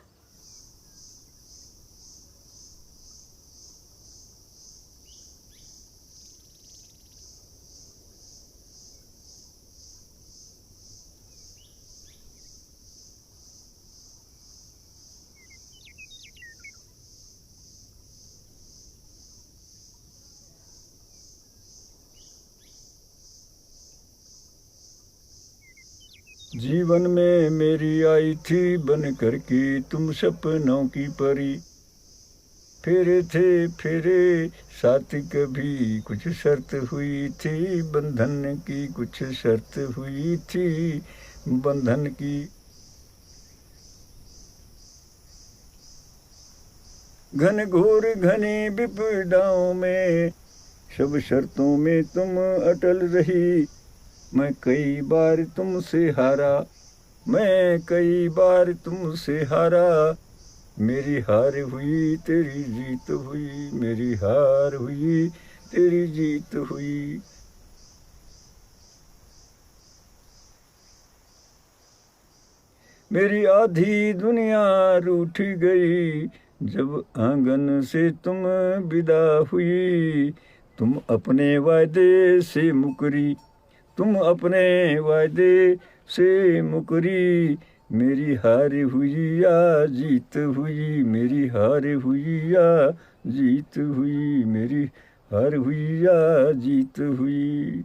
Speaker 1: जीवन में मेरी आई थी बन कर की तुम सपनों की परी फेरे थे फेरे साथ कभी कुछ शर्त हुई थी बंधन की कुछ शर्त हुई थी बंधन की। घन घोर घनी विपदाओं में सब शर्तों में तुम अटल रही। मैं कई बार तुमसे हारा, मैं कई बार तुमसे हारा। मेरी हार हुई तेरी जीत हुई, मेरी हार हुई तेरी जीत हुई। मेरी आधी दुनिया रूठ गई जब आंगन से तुम विदा हुई। तुम अपने वायदे से मुकरी, तुम अपने वायदे से मुकरी। मेरी हार हुई या जीत हुई, मेरी हार हुई या जीत हुई, मेरी हार हुई या जीत हुई।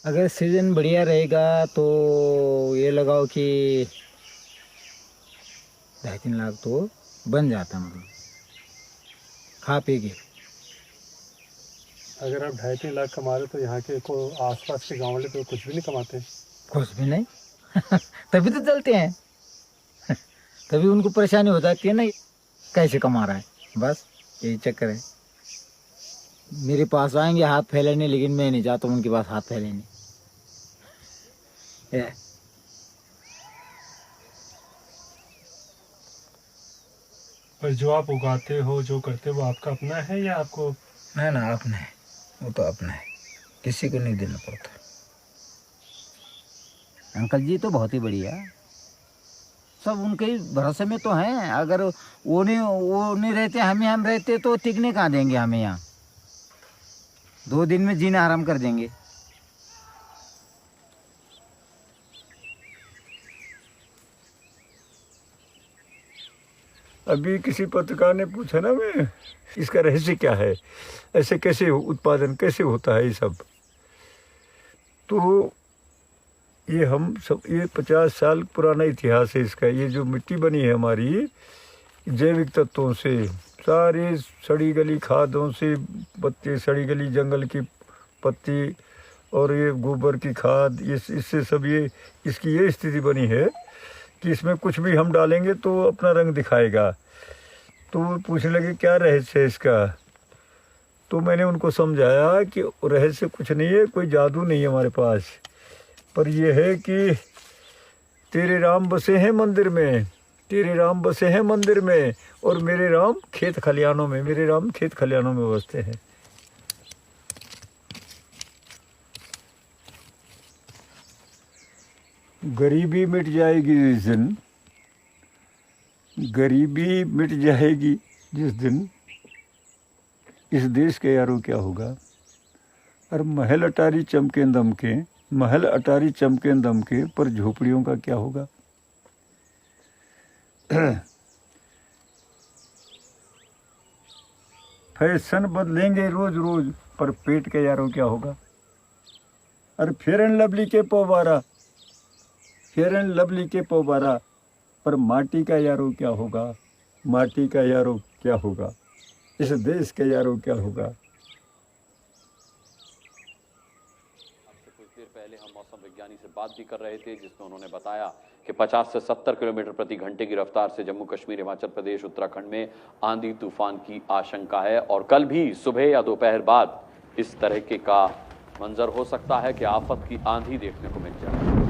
Speaker 19: अगर सीजन बढ़िया रहेगा तो ये लगाओ कि 2.5-3 लाख तो बन जाता, मतलब खा पी के।
Speaker 10: अगर आप 2.5-3 लाख कमा रहे तो यहाँ के को आसपास के गाँव वाले तो कुछ भी नहीं कमाते।
Speaker 19: कुछ भी नहीं तभी तो चलते हैं तभी उनको परेशानी हो जाती है ना, कैसे कमा रहा है, बस यही चक्कर है। मेरे पास आएंगे हाथ फैलाने, लेकिन मैं नहीं चाहता उनके पास हाथ फैलाने।
Speaker 10: पर जो आप उगाते हो, जो करते हो, वो आपका अपना है या आपको?
Speaker 19: ना ना, अपना है, वो तो अपना है, किसी को नहीं देना पड़ता। अंकल जी तो बहुत ही बढ़िया, सब उनके ही भरोसे में तो हैं। अगर वो नहीं रहते, हम रहते तो टिकने कहाँ देंगे हमें यहाँ। 2 दिन में जीना आराम कर देंगे।
Speaker 1: अभी किसी पत्रकार ने पूछा ना, मैं इसका रहस्य क्या है, ऐसे कैसे उत्पादन कैसे होता है ये सब। तो ये हम सब, ये 50 साल पुराना इतिहास है इसका। ये जो मिट्टी बनी है हमारी जैविक तत्वों से, सारे सड़ी गली खादों से, पत्ती सड़ी गली जंगल की पत्ती और ये गोबर की खाद, इससे सब ये इसकी ये स्थिति बनी है कि इसमें कुछ भी हम डालेंगे तो अपना रंग दिखाएगा। तो पूछने लगे क्या रहस्य है इसका। तो मैंने उनको समझाया कि रहस्य कुछ नहीं है, कोई जादू नहीं है हमारे पास, पर यह है कि तेरे राम बसे हैं मंदिर में, तेरे राम बसे हैं मंदिर में, और मेरे राम खेत खलियानों में, मेरे राम खेत खलियानों में बसते हैं। गरीबी मिट जाएगी जिस दिन, गरीबी मिट जाएगी जिस दिन, इस देश के यारों क्या होगा। और महल अटारी चमके दमके, महल अटारी चमके दमके, पर झोपड़ियों का क्या होगा। फैशन बदलेंगे रोज रोज, पर पेट के यारों क्या होगा। और फेयर एंड लवली के पौबारा, फेयर एंड लवली के पौबारा, पर माटी का यारों क्या होगा, माटी का यारों क्या होगा, इस देश के यारों क्या होगा।
Speaker 20: कुछ देर पहले हम मौसम विज्ञानी से बात भी कर रहे थे, जिसमें उन्होंने बताया कि 50 से 70 किलोमीटर प्रति घंटे की रफ्तार से जम्मू कश्मीर, हिमाचल प्रदेश, उत्तराखंड में आंधी तूफान की आशंका है। और कल भी सुबह या दोपहर बाद इस तरह के का मंजर हो सकता है कि आफत की आंधी देखने को मिल जाए।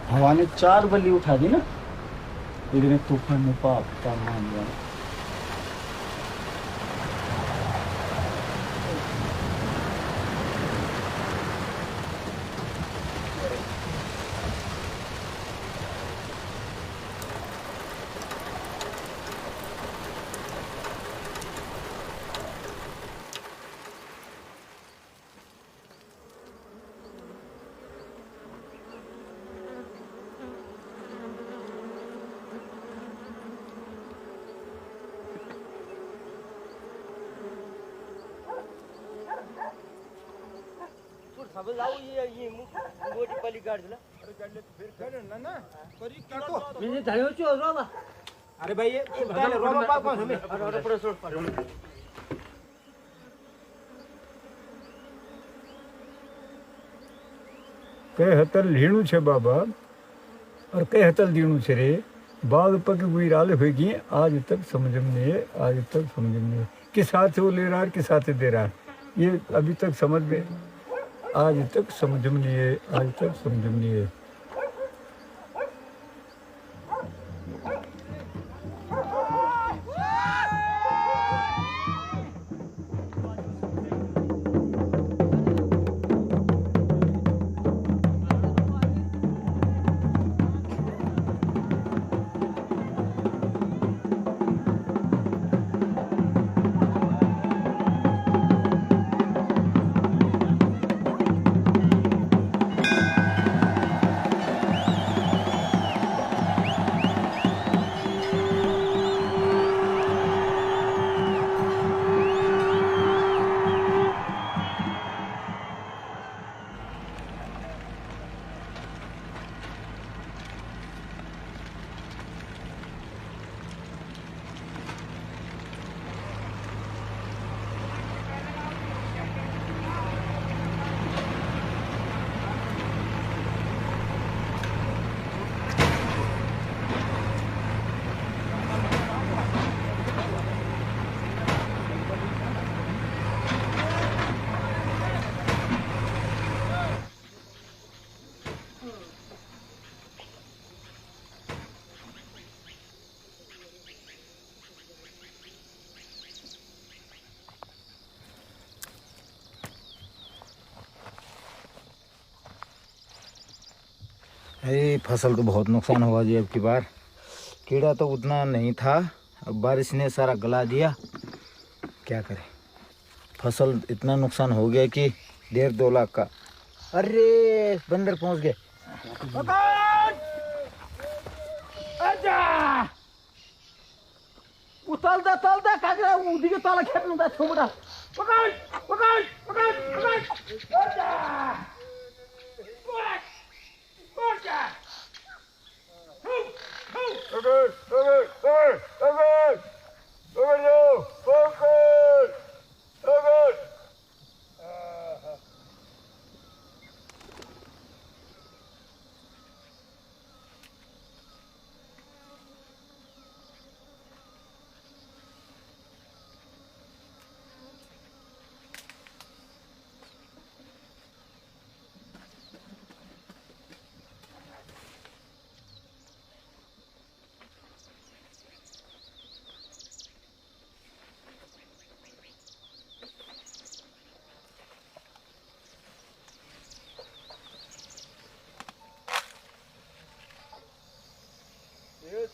Speaker 19: हवा ने 4 बल्ली उठा दी ना, लेकिन तूफान में पाप मान गया।
Speaker 17: सब लाओ ये मोटी पली काट दिला अरे काट ले फिर कर ना करी काटो मैंने धायो चो रोबा अरे भाई ये पहले रोबा पाप कौन हमें अरे पड़े छोड़
Speaker 1: कई हतल लीणु छे बाबा और कई हतल दीणु छे रे बाग पक हुई राल होगी आज तक समझ में नहीं है, आज तक समझ में नहीं है किस हाथ से वो ले रहा है किस हाथ से दे रहा है, ये अभी तक समझ में आज तक समझ में नहीं है, आज तक समझ में नहीं है।
Speaker 19: अरे फसल तो बहुत नुकसान हुआ जी अब की बार। कीड़ा तो उतना नहीं था, अब बारिश ने सारा गला दिया, क्या करें। फसल इतना नुकसान हो गया कि 1.5-2 लाख का। अरे बंदर पहुंच गए।
Speaker 2: तल दे कागरा उदिके तल खेप्नु त छोमुडा पकड पकड पकड पकड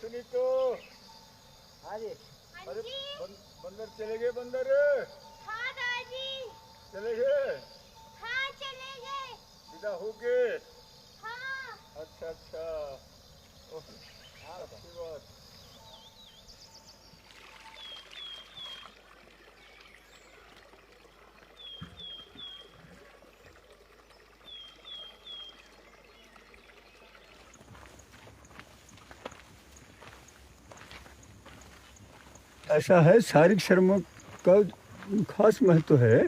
Speaker 1: सुनीतो हाँ जी अरे बंदर चले गए बंदर।
Speaker 11: हाँ दादी
Speaker 1: चले गए।
Speaker 11: हाँ चले गए।
Speaker 1: विदा हो गए।
Speaker 11: हाँ
Speaker 1: अच्छा अच्छा अच्छी बात। ऐसा है शारीरिक श्रम का खास महत्व है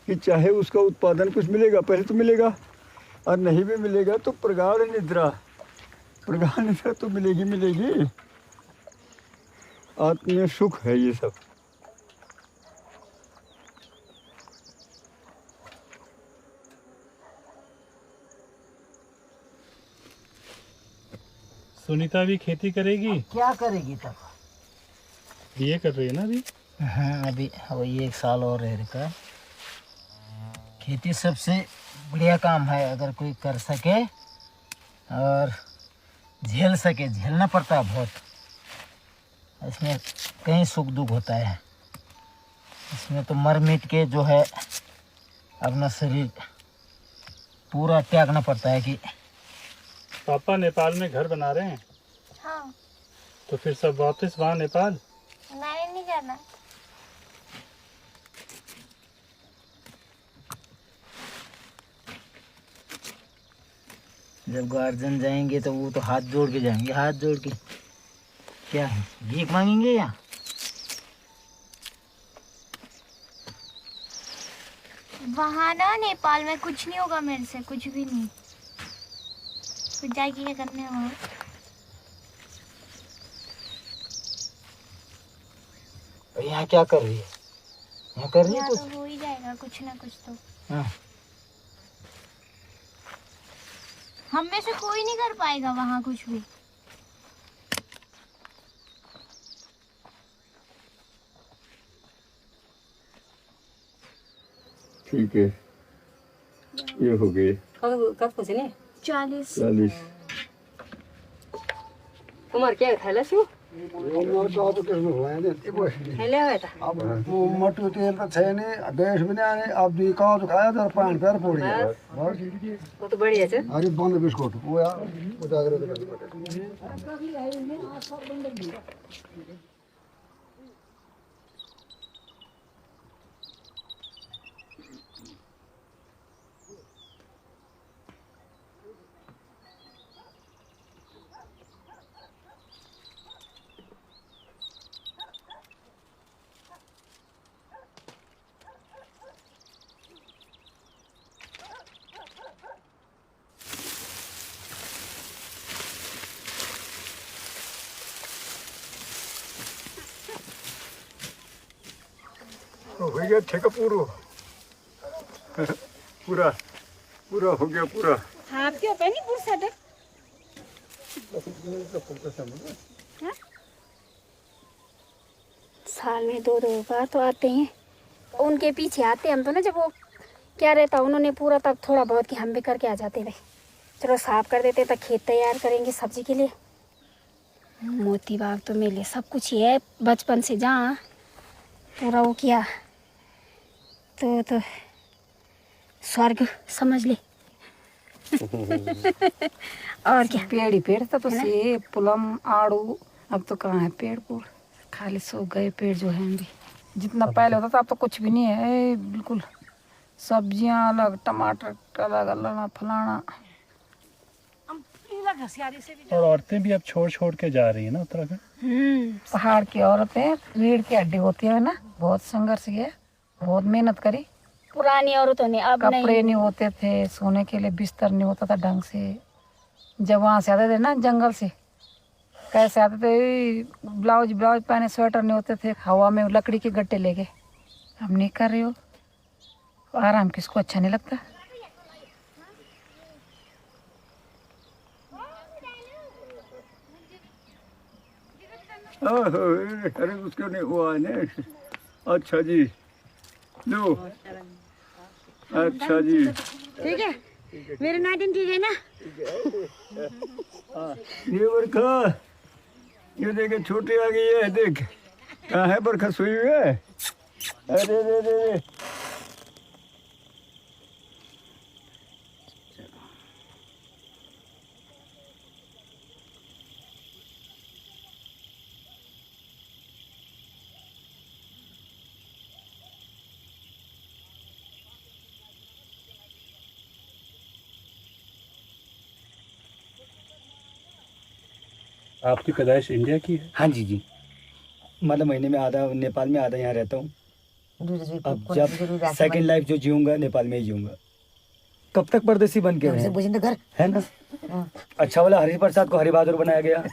Speaker 1: कि चाहे उसका उत्पादन कुछ मिलेगा पहले तो मिलेगा और नहीं भी मिलेगा तो प्रगाढ़ निद्रा तो मिलेगी मिलेगी। आत्मीय सुख है ये सब।
Speaker 10: सुनीता भी खेती करेगी?
Speaker 2: क्या करेगी तब?
Speaker 10: ये कर रही है ना अभी?
Speaker 2: हाँ अभी वही 1 साल और रह रखा है। खेती सबसे बढ़िया काम है अगर कोई कर सके और झेल सके। झेलना पड़ता है बहुत, इसमें कहीं सुख दुख होता है। इसमें तो मर मिट के जो है अपना शरीर पूरा त्यागना पड़ता है। कि
Speaker 10: पापा नेपाल में घर बना रहे हैं?
Speaker 11: हाँ
Speaker 10: तो फिर सब वापस वहाँ नेपाल?
Speaker 11: नहीं जाना।
Speaker 19: जब गार्जियन जाएंगे तो वो तो हाथ जोड़ के जाएंगे, हाथ जोड़ के। क्या है, भीख मांगेंगे या?
Speaker 15: वहाँ ना नेपाल में कुछ नहीं होगा मेरे से, कुछ भी नहीं। कुछ जाएगी क्या करने वहाँ?
Speaker 19: यहाँ क्या कर रही है? यहाँ कर रही है
Speaker 15: यहाँ
Speaker 19: कुछ?
Speaker 15: तो हो ही जाएगा कुछ ना कुछ तो।
Speaker 19: हाँ।
Speaker 15: हम में से कोई नहीं कर पाएगा वहाँ कुछ भी।
Speaker 1: ठीक है, ये हो गए
Speaker 21: कब कुछ नहीं
Speaker 15: 40।
Speaker 1: 40।
Speaker 21: उम्र क्या है छु
Speaker 4: उम्र तो किस में हुआ है ने वो
Speaker 21: हेले है त
Speaker 4: अब वो मटू तेल तो छै ने गैस भी नहीं अब दी का तो खाया तो पान पैर पोड़ी है
Speaker 21: वो तो बढ़िया है।
Speaker 4: अरे बंद बिस्कुट वो यार वो जागरे
Speaker 1: हो गया ठेका पूरा पूरा पूरा हो गया पूरा।
Speaker 21: हाथ के पे नहीं पूरा सेट
Speaker 15: साल में 2-2 बार तो आते हैं, उनके पीछे आते हम तो ना। जब वो क्या रहता उन्होंने पूरा तब थोड़ा बहुत कि हम भी करके आ जाते भाई, चलो साफ कर देते तो खेत तैयार करेंगे सब्जी के लिए। मोती बाग तो मेरे लिए सब कुछ ही है, बचपन से जहाँ पूरा वो किया तो स्वर्ग समझ ले। और क्या
Speaker 21: पेड़ ही पेड़ था तो सेब पुलम आड़ू, अब तो कहाँ है पेड़ पूड़, खाली सूख गए पेड़ जो है भी। जितना पहले होता था अब तो कुछ भी नहीं है बिल्कुल। सब्जियां अलग, टमाटर अलग, अलग फलाना।
Speaker 10: और औरतें भी अब छोड़ छोड़ के जा रही है ना उत्तराखंड।
Speaker 21: पहाड़ की औरतें रीढ़ की हड्डी होती है ना, बहुत संघर्ष किया, बहुत मेहनत करी।
Speaker 15: पुरानी औरतों ने अब
Speaker 21: कपड़े नहीं होते थे, सोने के लिए बिस्तर नहीं होता था ढंग से। जब वहाँ से आते थे ना जंगल से, कैसे आते थे, ब्लाउज पहने, स्वेटर नहीं होते थे, हवा में लकड़ी के गट्टे लेके। अब नहीं कर रही हो, आराम किसको अच्छा नहीं लगता।
Speaker 1: अरे उसको नहीं हुआ है। अच्छा जी लो, अच्छा जी
Speaker 21: ठीक है, मेरे नाटिन ठीक है ना।
Speaker 1: ये बरखा, ये देखे छोटी आ गई है, देख कहाँ है बरखा सोई हुई है। अरे अरे अरे
Speaker 10: आपकी पैदाइश इंडिया की है?
Speaker 22: हाँ जी जी, मतलब महीने में आधा नेपाल में आधा यहाँ रहता हूँ। अब जब सेकंड लाइफ जो जीऊंगा नेपाल में ही जीऊंगा। कब तक परदेसी बन के रहे है ना। अच्छा वाला हरि प्रसाद को हरि बहादुर बनाया गया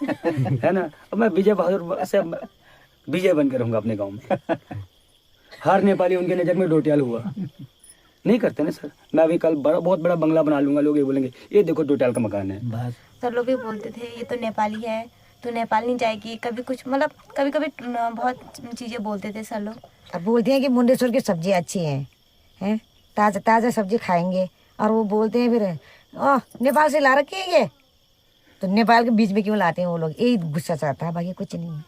Speaker 22: है ना। अब मैं विजय बहादुर से विजय बन के रहूंगा अपने गाँव में। हर नेपाली उनके नज़र में डोटियाल हुआ नहीं करते ना सर। मैं अभी कल बहुत बड़ा बंगला बना लूंगा, लोग ये बोलेंगे ये देखो डोटियाल का मकान है।
Speaker 15: सब लोग भी बोलते थे ये तो नेपाली है, तो नेपाल नहीं जाएगी कभी, कुछ मतलब कभी कभी बहुत चीज़ें बोलते थे सर लोग।
Speaker 23: अब बोलते हैं कि मुंडेश्वर की सब्जी अच्छी हैं, ताज़ा ताज़ा सब्जी खाएंगे, और वो बोलते हैं फिर ओह नेपाल से ला रखी है ये, तो नेपाल के बीच में क्यों लाते हैं वो लोग, यही गुस्सा चाहता है, बाकी कुछ नहीं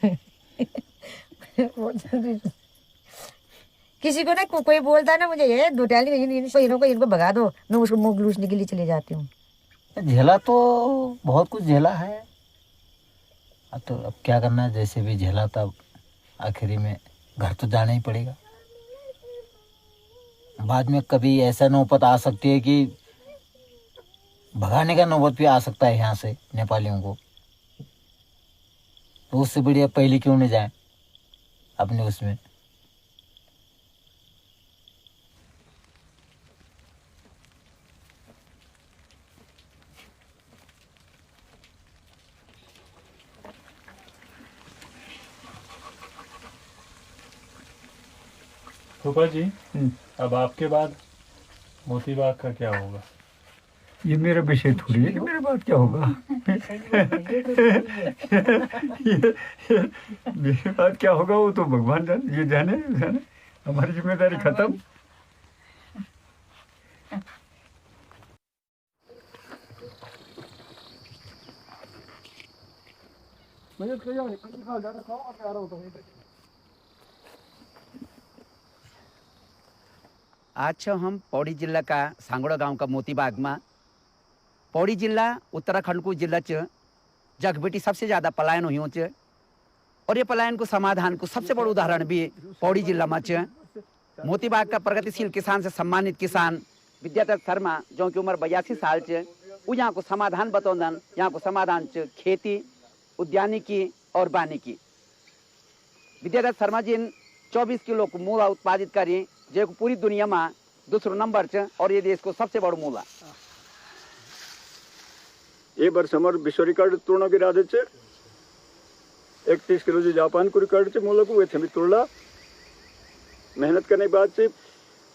Speaker 23: है। किसी को ना कोई बोलता है ना मुझे ये डोटाली इनको भगा दो, मैं उसको मुँह लूसने के लिए चले जाती हूँ।
Speaker 19: झेला तो बहुत कुछ झेला है, तो अब क्या करना है, जैसे भी झेला तब आखिरी में घर तो जाना ही पड़ेगा। बाद में कभी ऐसा नौबत आ सकती है कि भगाने का नौबत भी आ सकता है यहाँ से नेपालियों को, तो उससे बढ़िया पहले क्यों नहीं जाए अपने उसमें।
Speaker 10: फूफा जी, अब आपके बाद मोती बाग का क्या होगा?
Speaker 1: ये मेरा विषय थोड़ी है कि मेरे बात क्या होगा। मेरे बात क्या होगा वो तो भगवान जाने, ये जाने हमारी जिम्मेदारी खत्म।
Speaker 14: आज हम पौड़ी जिला का सांगोड़ा गांव का मोती बाग में। पौड़ी जिला उत्तराखंड को जिला च जग बेटी सबसे ज़्यादा पलायन हुई च, और ये पलायन को समाधान को सबसे बड़ा उदाहरण भी पौड़ी जिला में च। मोती बाग का प्रगतिशील किसान से सम्मानित किसान विद्याधर शर्मा, जो की उम्र 82 साल च, वो यहाँ को समाधान बतौंदन। यहाँ को समाधान च खेती, उद्यानिकी और वानिकी। विद्याधर शर्मा जी 24 किलो को मूला उत्पादित करी, जो पूरी दुनिया में दूसरा नंबर च, और ये देश को सबसे बड़ा मूला।
Speaker 1: ये वर्ष हमारे विश्व रिकॉर्ड तोड़ने के इरादे से 31 किलो जो जापान को रिकॉर्ड से मूला को वे थे तोड़ा मेहनत करने के बाद से,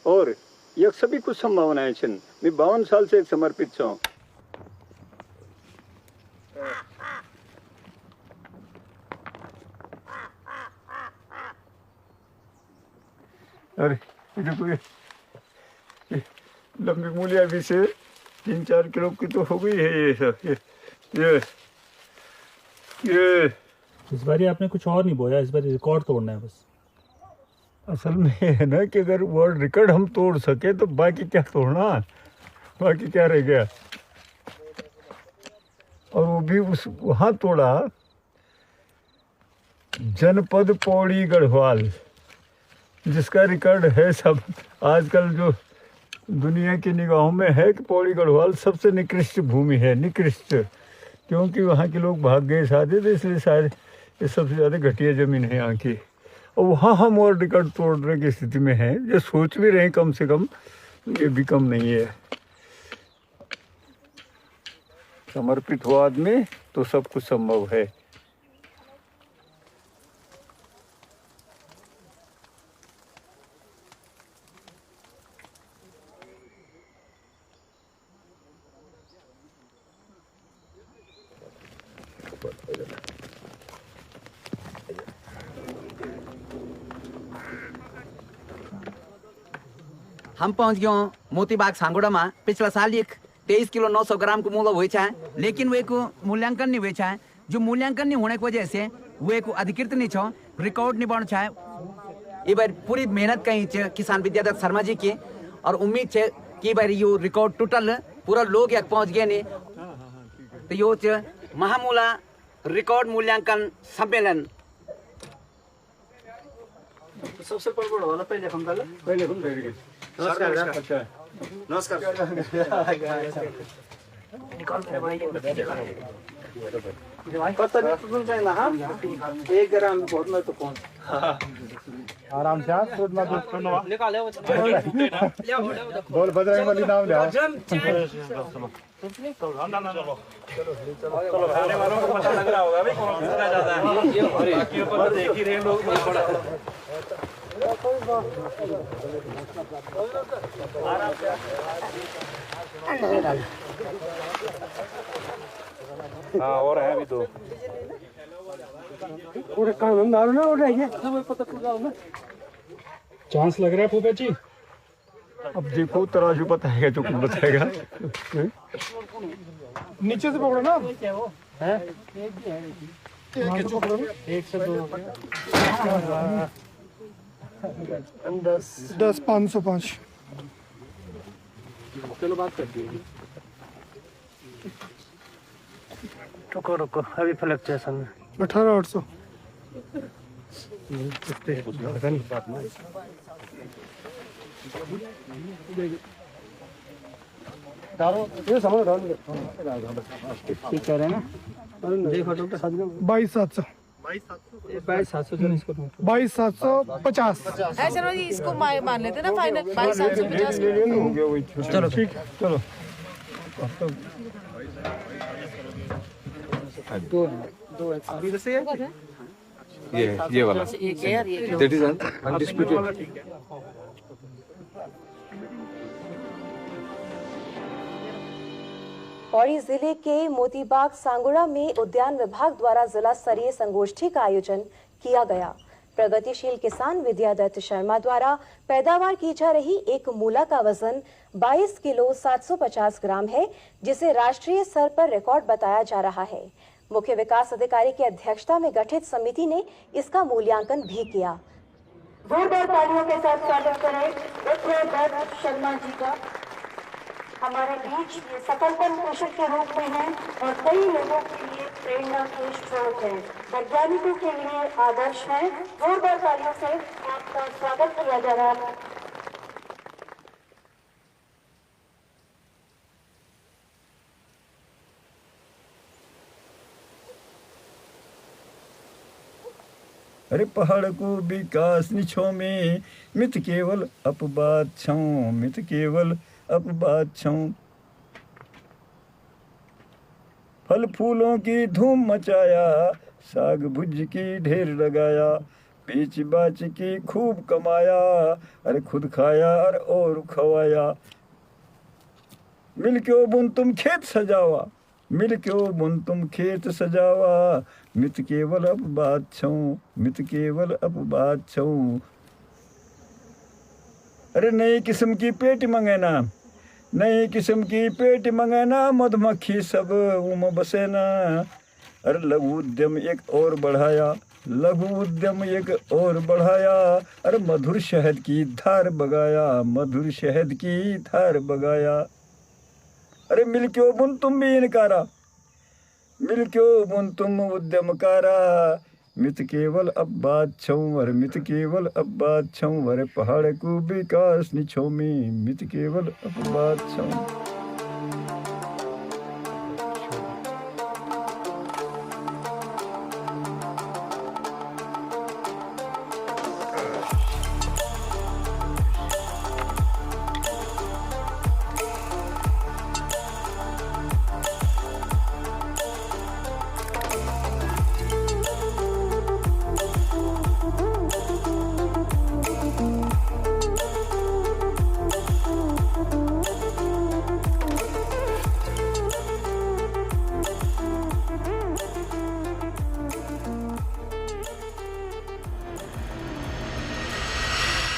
Speaker 1: और ये सभी कुछ संभावनाएं छन। मैं 52 साल से एक समर्पित छूं। अरे ये देखो ये लंबी मूलियाँ भी से 3-4 किलो की तो हो गई है। ये सब ये
Speaker 10: इस बार आपने कुछ और नहीं बोया, इस बार रिकॉर्ड तोड़ना है बस।
Speaker 1: असल में है ना कि अगर वर्ल्ड रिकॉर्ड हम तोड़ सके तो बाकी क्या तोड़ना, बाकी क्या रह गया। और वो भी उस वहाँ तोड़ा जनपद पौड़ी गढ़वाल, जिसका रिकॉर्ड है सब आजकल जो दुनिया की निगाहों में है कि पौड़ी गढ़वाल सबसे निकृष्ट भूमि है। निकृष्ट क्योंकि वहाँ के लोग भाग गए साधे थे, इसलिए सारे ये सबसे ज़्यादा घटिया ज़मीन है यहाँ की। और वहाँ हम वर्ल्ड रिकॉर्ड तोड़ने की स्थिति में हैं। जो सोच भी रहे हैं कम से कम, ये भी कम नहीं है। समर्पित हो आदमी तो सब कुछ संभव है।
Speaker 14: हम पहुंच गए मोती बाग सांगोड़ा में। पिछला साल एक 23 किलो 900 ग्राम को मूल्य हुए है, लेकिन वे को मूल्यांकन नहीं हुए है। जो मूल्यांकन नहीं होने की वजह से वे को अधिकृत नहीं छो, रिकॉर्ड नहीं बन है। ये बार पूरी मेहनत कही किसान विद्याधर शर्मा जी की, और उम्मीद है कि बार यो रिकॉर्ड टूटल पूरा लोग यहाँ पहुंच गए नहीं। तो यो महामूला रिकॉर्ड मूल्यांकन सम्मेलन
Speaker 7: सबसे बड़ा वाला पहले नमस्कार नमस्कार पता नहीं तुम ना। हाँ 1 ग्राम बहुत में तो कौन
Speaker 3: आराम से आप खुद मत
Speaker 7: निकाले
Speaker 3: बोल बजरंग बली नाम ले
Speaker 12: चलो खाने वालों को पता लग रहा होगा भाई कौन सा ज्यादा है। बाकी ऊपर देख ही रहे लोग नहीं पड़ा। हाँ और है अभी 2
Speaker 3: पूरे काम दारू ना उड़ रही है।
Speaker 10: चांस लग रहा है फूफा जी।
Speaker 1: अब देखो तराजू बताएगा जो कुछ बताएगा।
Speaker 3: नीचे से पकड़ो ना।
Speaker 10: है
Speaker 3: एक से 2 10 505।
Speaker 10: चलो बात करते हैं।
Speaker 3: रुको रुको अभी फ्लक्चुएशन में 18800।
Speaker 7: ठीक कह रहे हैं ना, देखो डॉक्टर साहब
Speaker 4: 22,700 22,750
Speaker 8: चलो जी इसको मान लेते ना फाइनल 22,750।
Speaker 1: चलो ठीक, चलो
Speaker 7: दो अभी से
Speaker 5: ये वाला दैट इज अनडिस्प्यूटेड।
Speaker 6: पौड़ी जिले के मोतीबाग सांगुड़ा में उद्यान विभाग द्वारा जिला स्तरीय संगोष्ठी का आयोजन किया गया। प्रगतिशील किसान विद्यादत्त शर्मा द्वारा पैदावार की जा रही एक मूला का वजन 22 किलो 750 ग्राम है, जिसे राष्ट्रीय स्तर पर रिकॉर्ड बताया जा रहा है। मुख्य विकास अधिकारी की अध्यक्षता में गठित समिति ने इसका मूल्यांकन भी किया। जोरदार तालियों के साथ स्वागत करें विद्यादत्त शर्मा जी का। हमारे बीच ये सफलतम पोषक के रूप में है और कई लोगों के लिए प्रेरणा के स्रोत है, वैज्ञानिकों के लिए आदर्श है। जोरदार तालियों से आपका स्वागत किया जा रहा है।
Speaker 1: अरे पहाड़ को विकास निछो में मित केवल अपबाद छऊं, मित केवल अपबाद छऊं। फल फूलों की धूम मचाया, साग भुज की ढेर लगाया, बेच बाच की खूब कमाया, अरे खुद खाया और खवाया। मिल क्यों बुन तुम खेत सजावा, मिल क्यों बुन तुम खेत सजावा, मित केवल अपबाद छऊं, मित केवल अपबाद छऊं। अरे नई किस्म की पेट मंगेना, नई किस्म की पेट मंगेना, मधुमक्खी सब उम बसेना। अरे लघु उद्यम एक और बढ़ाया, लघु उद्यम एक और बढ़ाया, अरे मधुर शहद की धार बगाया, मधुर शहद की धार बगाया। अरे मिल क्यों बुन तुम भी इनकारा, मिल क्यों बुन तुम उद्यमकारा, मित केवल अपबाद छऊं, अरे मित केवल अपबाद छऊं। अरे पहाड़ को विकास निछो में मित केवल अपबाद छऊं।